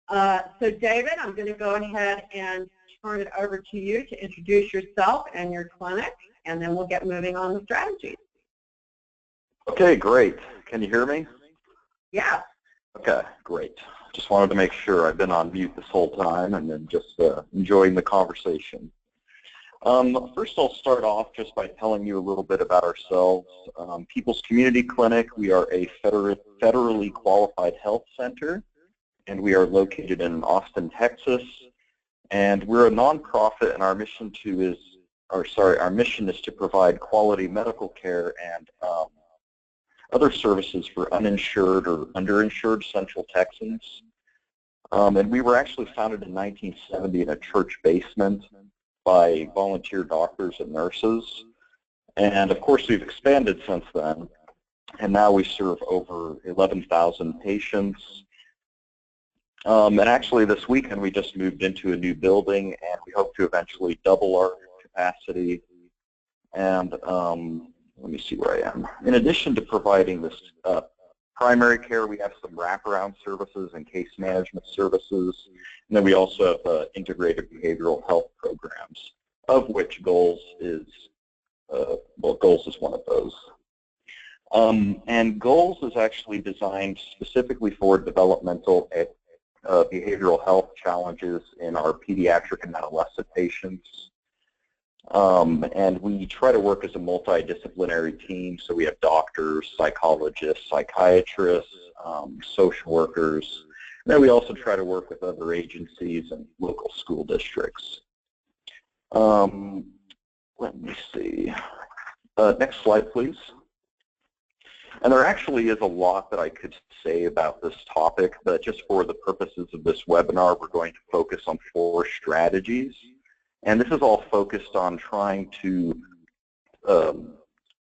Speaker 1: So David, I'm going to go ahead and turn it over to you to introduce yourself and your clinic, and then we'll get moving on the strategies.
Speaker 7: Okay, great. Can you hear me?
Speaker 1: Yeah.
Speaker 7: Okay, great. Just wanted to make sure I've been on mute this whole time and then just enjoying the conversation. First, I'll start off just by telling you a little bit about ourselves. People's Community Clinic, we are a federally qualified health center, and we are located in Austin, Texas. And we're a nonprofit, and our mission is to provide quality medical care and other services for uninsured or underinsured Central Texans. And we were actually founded in 1970 in a church basement by volunteer doctors and nurses. And of course, we've expanded since then. And now we serve over 11,000 patients. And actually this weekend we just moved into a new building, and we hope to eventually double our capacity. And let me see where I am. In addition to providing this primary care, we have some wraparound services and case management services. And then we also have integrated behavioral health programs, of which Goals is one of those. And goals is actually designed specifically for developmental behavioral health challenges in our pediatric and adolescent patients. And we try to work as a multidisciplinary team, so we have doctors, psychologists, psychiatrists, social workers. And then we also try to work with other agencies and local school districts. Let me see. Next slide, please. And there actually is a lot that I could say about this topic, but just for the purposes of this webinar, we're going to focus on 4 strategies. And this is all focused on trying to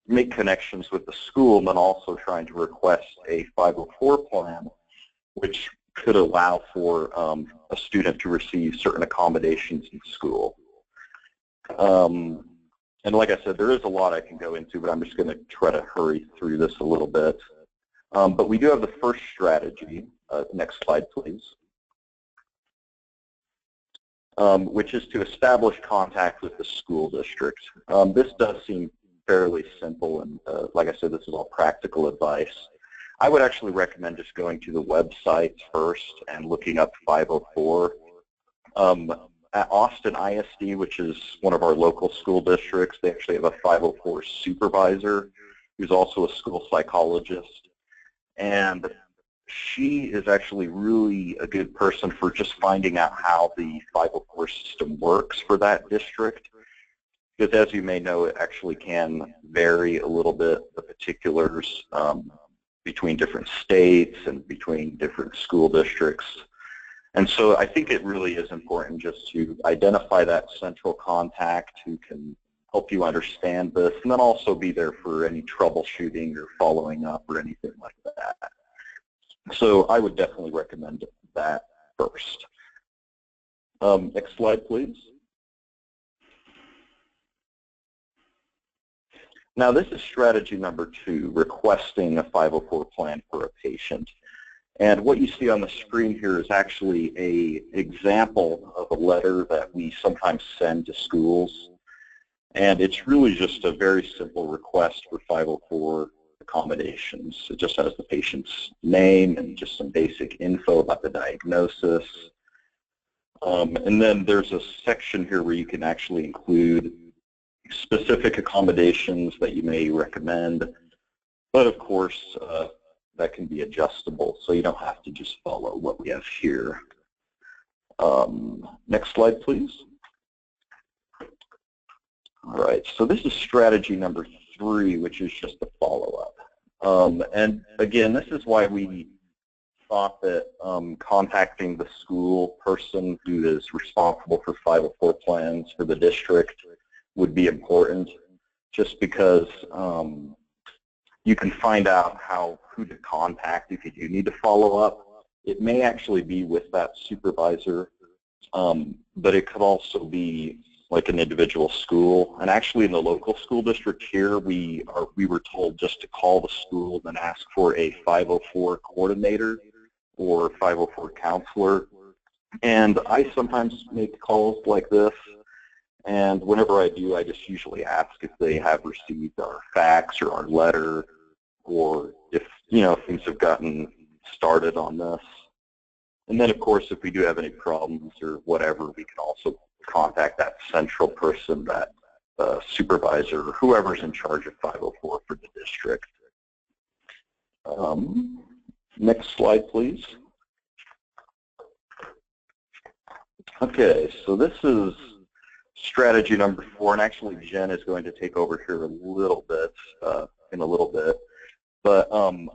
Speaker 7: make connections with the school, and then also trying to request a 504 plan, which could allow for a student to receive certain accommodations in school. And like I said, there is a lot I can go into, but I'm just going to try to hurry through this a little bit. But we do have the first strategy. Next slide, please. Which is to establish contact with the school district. This does seem fairly simple, and like I said, this is all practical advice. I would actually recommend just going to the website first and looking up 504. At Austin ISD, which is one of our local school districts, they actually have a 504 supervisor who's also a school psychologist. And she is actually really a good person for just finding out how the 504 system works for that district. Because as you may know, it actually can vary a little bit, the particulars between different states and between different school districts. And so I think it really is important just to identify that central contact who can help you understand this, and then also be there for any troubleshooting or following up or anything like that. So I would definitely recommend that first. Next slide, please. Now this is strategy number 2, requesting a 504 plan for a patient. And what you see on the screen here is actually an example of a letter that we sometimes send to schools. And it's really just a very simple request for 504 accommodations. It just has the patient's name and just some basic info about the diagnosis. And then there's a section here where you can actually include specific accommodations that you may recommend. But of course, that can be adjustable, so you don't have to just follow what we have here. Next slide, please. All right, so this is strategy number 3, which is just a follow-up. And again, this is why we thought that contacting the school person who is responsible for 504 plans for the district would be important, just because you can find out who to contact if you do need to follow up. It may actually be with that supervisor, but it could also be like an individual school. And actually in the local school district here, we were told just to call the school and ask for a 504 coordinator or 504 counselor. And I sometimes make calls like this, and whenever I do, I just usually ask if they have received our fax or our letter, or if things have gotten started on this. And then of course, if we do have any problems or whatever, we can also contact that central person, that supervisor, or whoever's in charge of 504 for the district. Next slide, please. Okay, so this is strategy number 4, and actually Jen is going to take over here a little bit, in a little bit. But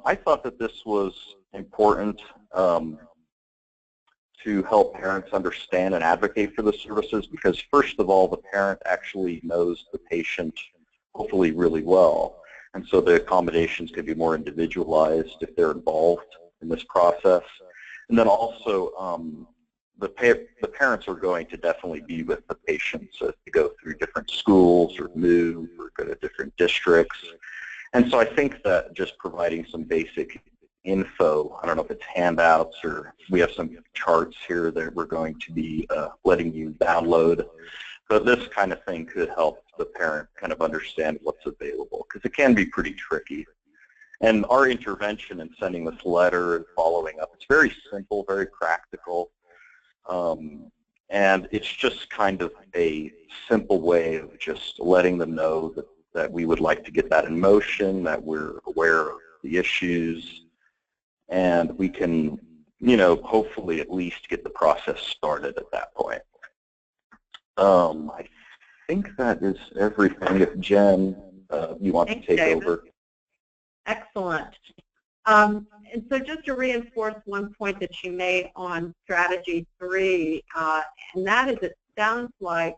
Speaker 7: I thought that this was important to help parents understand and advocate for the services, because first of all, the parent actually knows the patient hopefully really well. And so the accommodations can be more individualized if they're involved in this process. And then also the parents are going to definitely be with the patients as they go through different schools or move or go to different districts. And so I think that just providing some basic info, I don't know if it's handouts or we have some charts here that we're going to be letting you download, but this kind of thing could help the parent kind of understand what's available, because it can be pretty tricky. And our intervention in sending this letter and following up, it's very simple, very practical. And it's just kind of a simple way of just letting them know that we would like to get that in motion, that we're aware of the issues, and we can, hopefully at least get the process started at that point. I think that is everything. If Jen, you want to take over.
Speaker 1: Excellent. And so just to reinforce one point that you made on strategy 3, and that is it sounds like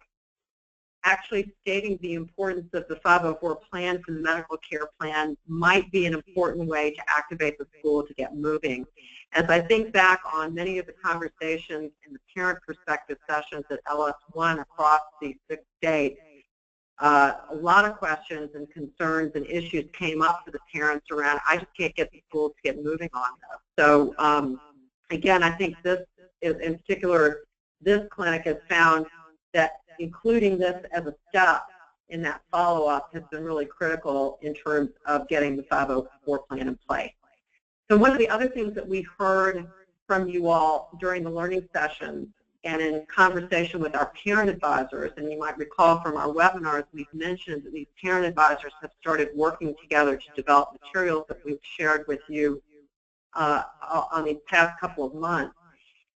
Speaker 1: actually stating the importance of the 504 plan for the medical care plan might be an important way to activate the school to get moving. As I think back on many of the conversations in the parent perspective sessions at LS1 across the 6 states, a lot of questions and concerns and issues came up for the parents around, I just can't get the schools to get moving on this. So again, I think this is, in particular, this clinic has found that including this as a step in that follow-up has been really critical in terms of getting the 504 plan in place. So one of the other things that we heard from you all during the learning sessions and in conversation with our parent advisors, and you might recall from our webinars, we've mentioned that these parent advisors have started working together to develop materials that we've shared with you on these past couple of months.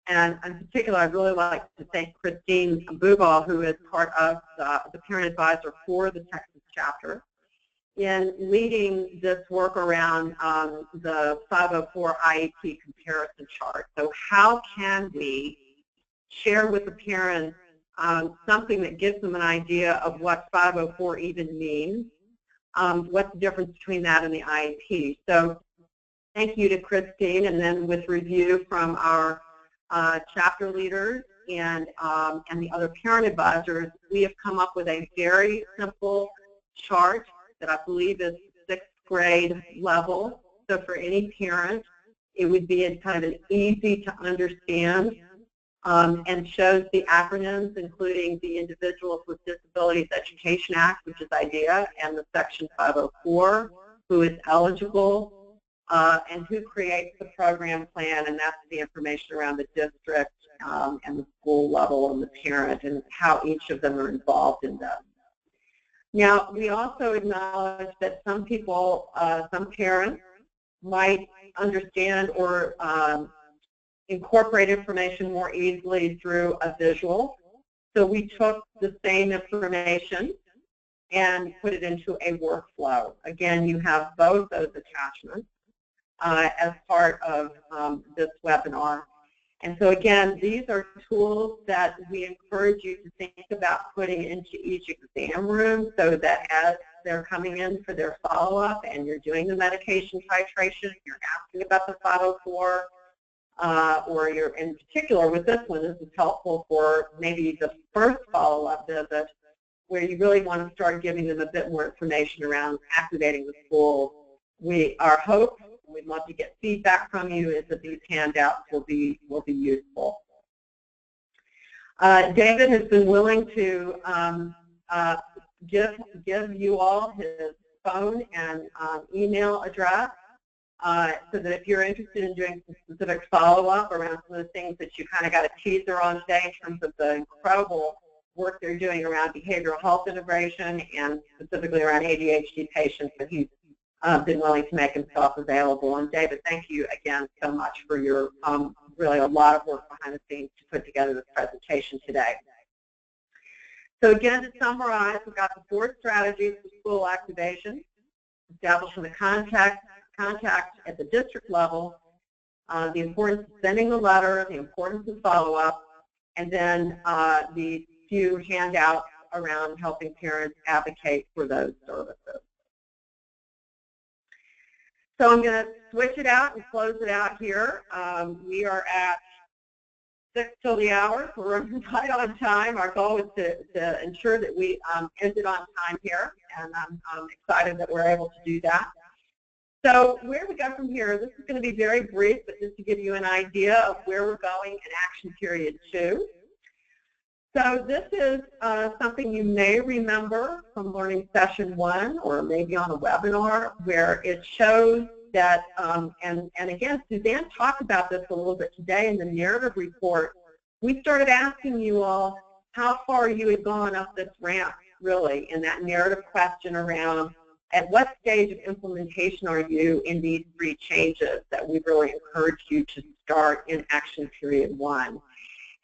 Speaker 1: And in particular, I'd really like to thank Christine Bubal, who is part of the parent advisor for the Texas chapter, in leading this work around the 504 IEP comparison chart. So how can we share with the parents something that gives them an idea of what 504 even means, what's the difference between that and the IEP. So thank you to Christine, and then with review from our chapter leaders and the other parent advisors, we have come up with a very simple chart that I believe is 6th grade level. So for any parent, it would be a kind of an easy to understand and shows the acronyms, including the Individuals with Disabilities Education Act, which is IDEA, and the Section 504, who is eligible, and who creates the program plan, and that's the information around the district and the school level and the parent and how each of them are involved in this. Now, we also acknowledge that some people, some parents might understand or incorporate information more easily through a visual. So we took the same information and put it into a workflow. Again, you have both those attachments as part of this webinar. And so again, these are tools that we encourage you to think about putting into each exam room so that as they're coming in for their follow-up and you're doing the medication titration, you're asking about the 504, or you're, in particular with this one, this is helpful for maybe the first follow-up visit where you really want to start giving them a bit more information around activating the school. Our hope, we'd love to get feedback from you, is that these handouts will be useful. David has been willing to give you all his phone and email address so that if you're interested in doing some specific follow-up around some of the things that you kind of got a teaser on today in terms of the incredible work they're doing around behavioral health integration and specifically around ADHD patients, that he's been willing to make himself available. And David, thank you again so much for your really a lot of work behind the scenes to put together this presentation today. So again, to summarize, we've got the 4 strategies for school activation: establishing the contact at the district level, the importance of sending the letter, the importance of follow-up, and then the few handouts around helping parents advocate for those services. So I'm going to switch it out and close it out here. We are at 6 till the hour. We're right on time. Our goal is to ensure that we ended on time here, and I'm excited that we're able to do that. So where we go from here, this is going to be very brief, but just to give you an idea of where we're going in action period 2. So this is something you may remember from Learning Session 1 or maybe on a webinar where it shows that, and again, Suzanne talked about this a little bit today in the narrative report. We started asking you all how far you had gone up this ramp, really, in that narrative question around at what stage of implementation are you in these 3 changes that we really encouraged you to start in action period 1.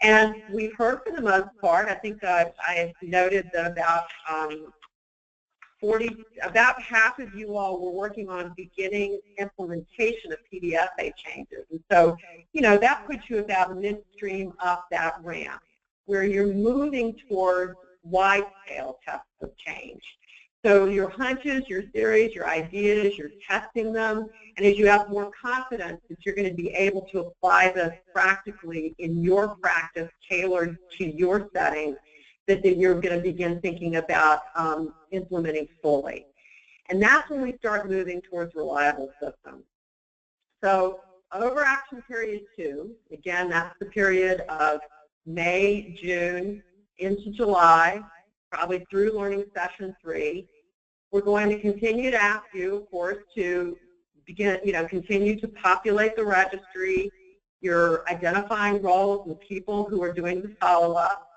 Speaker 1: And we've heard for the most part, I think I noted that about half of you all were working on beginning implementation of PDFA changes. And so, you know, that puts you about midstream up that ramp where you're moving towards wide-scale tests of change. So your hunches, your theories, your ideas, you're testing them, and as you have more confidence that you're going to be able to apply this practically in your practice tailored to your setting, that you're going to begin thinking about implementing fully. And that's when we start moving towards reliable systems. So over action period 2, again, that's the period of May, June, into July, probably through Learning Session 3. We're going to continue to ask you, of course, to begin, continue to populate the registry. You're identifying roles and people who are doing the follow-up.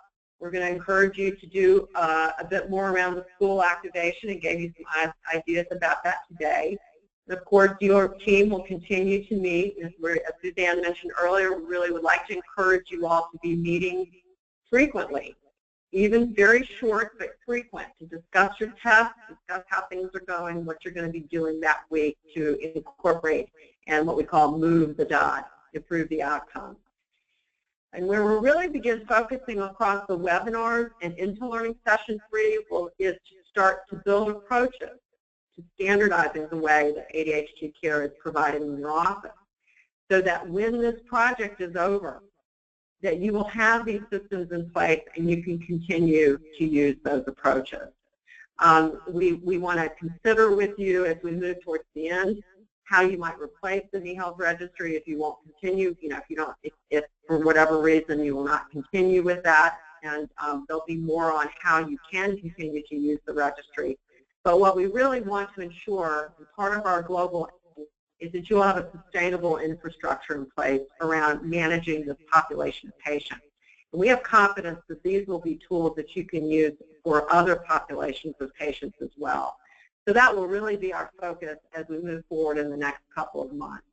Speaker 1: We're going to encourage you to do a bit more around the school activation and gave you some ideas about that today. And of course, your team will continue to meet. As Suzanne mentioned earlier, we really would like to encourage you all to be meeting frequently, even very short but frequent, to discuss your tests, discuss how things are going, what you're going to be doing that week to incorporate and what we call move the dot, improve the outcome. And where we'll really begin focusing across the webinars and into Learning Session 3 is to start to build approaches to standardizing the way that ADHD care is provided in your office, so that when this project is over, that you will have these systems in place and you can continue to use those approaches. We want to consider with you as we move towards the end how you might replace the eHealth registry if you won't continue, if for whatever reason you will not continue with that, and there'll be more on how you can continue to use the registry. But what we really want to ensure, and part of our global aim, is that you'll have a sustainable infrastructure in place around managing this population of patients. And we have confidence that these will be tools that you can use for other populations of patients as well. So that will really be our focus as we move forward in the next couple of months.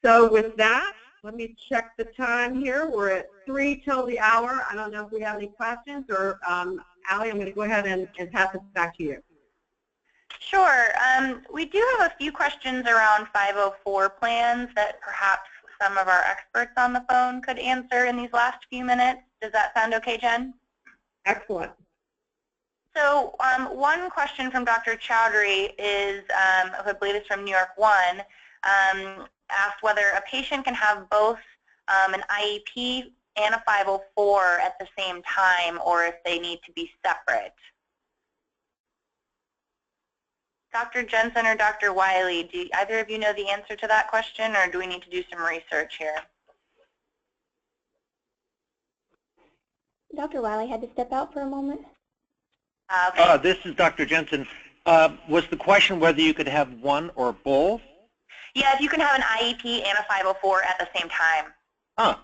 Speaker 1: So with that, let me check the time here. We're at 3 till the hour. I don't know if we have any questions, or Allie, I'm going to go ahead and pass it back to you.
Speaker 2: Sure. We do have a few questions around 504 plans that perhaps some of our experts on the phone could answer in these last few minutes. Does that sound okay, Jen?
Speaker 1: Excellent.
Speaker 2: So one question from Dr. Chowdhury is, I believe it's from New York 1, asked whether a patient can have both an IEP and a 504 at the same time, or if they need to be separate. Dr. Jensen or Dr. Wiley, do either of you know the answer to that question, or do we need to do some research here?
Speaker 8: Dr. Wiley had to step out for a moment.
Speaker 2: Okay.
Speaker 5: This is Dr. Jensen. Was the question whether you could have one or both?
Speaker 2: Yeah, if you can have an IEP and a 504 at the same time.
Speaker 5: Huh.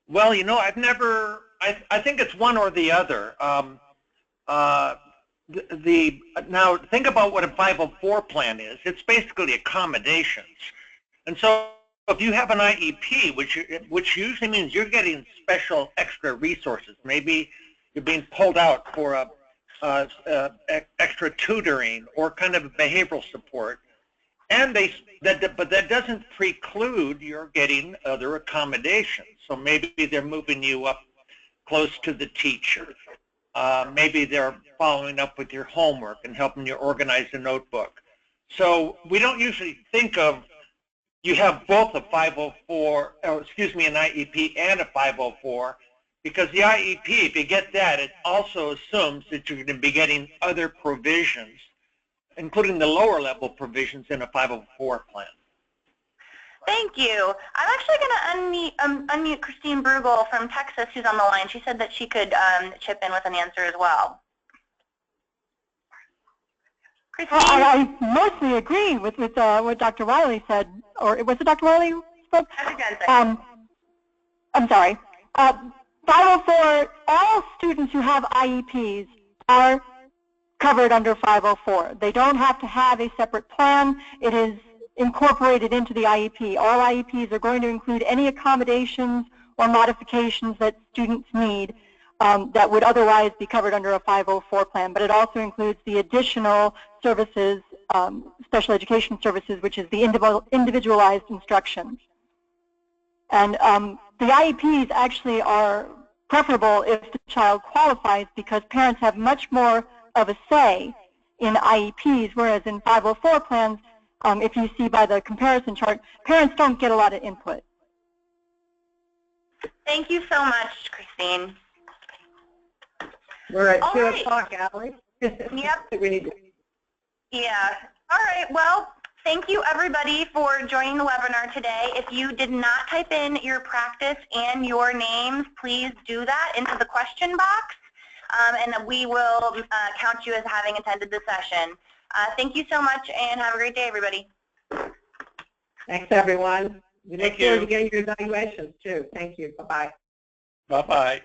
Speaker 5: Well, I've never, I think it's one or the other. Now, think about what a 504 plan is. It's basically accommodations. And so if you have an IEP, which usually means you're getting special extra resources, maybe you're being pulled out for extra tutoring or kind of behavioral support, and but that doesn't preclude your getting other accommodations. So maybe they're moving you up close to the teacher. Maybe they're following up with your homework and helping you organize the notebook. So we don't usually think of you have both a 504, an IEP and a 504, because the IEP, if you get that, it also assumes that you're going to be getting other provisions, including the lower level provisions in a 504 plan.
Speaker 2: Thank you. I'm actually going to unmute Christine Brugel from Texas, who's on the line. She said that she could chip in with an answer as well. Christine?
Speaker 9: I mostly agree with what Dr. Wiley said, or was it Dr. Wiley who spoke? I'm sorry. 504, all students who have IEPs are covered under 504. They don't have to have a separate plan. It is incorporated into the IEP. All IEPs are going to include any accommodations or modifications that students need that would otherwise be covered under a 504 plan, but it also includes the additional services, special education services, which is the individualized instruction. And the IEPs actually are preferable if the child qualifies because parents have much more of a say in IEPs, whereas in 504 plans, if you see by the comparison chart, parents don't get a lot of input.
Speaker 2: Thank you so much, Christine.
Speaker 1: We're at 2 o'clock, Allie.
Speaker 2: Yep.
Speaker 1: We need to.
Speaker 2: Yeah. All right. Well, thank you, everybody, for joining the webinar today. If you did not type in your practice and your names, please do that into the question box, and we will count you as having attended the session. Thank you so much, and have a great day, everybody.
Speaker 1: Thanks, everyone. We look forward to getting your evaluations, too. Thank you. Bye-bye.
Speaker 5: Bye-bye.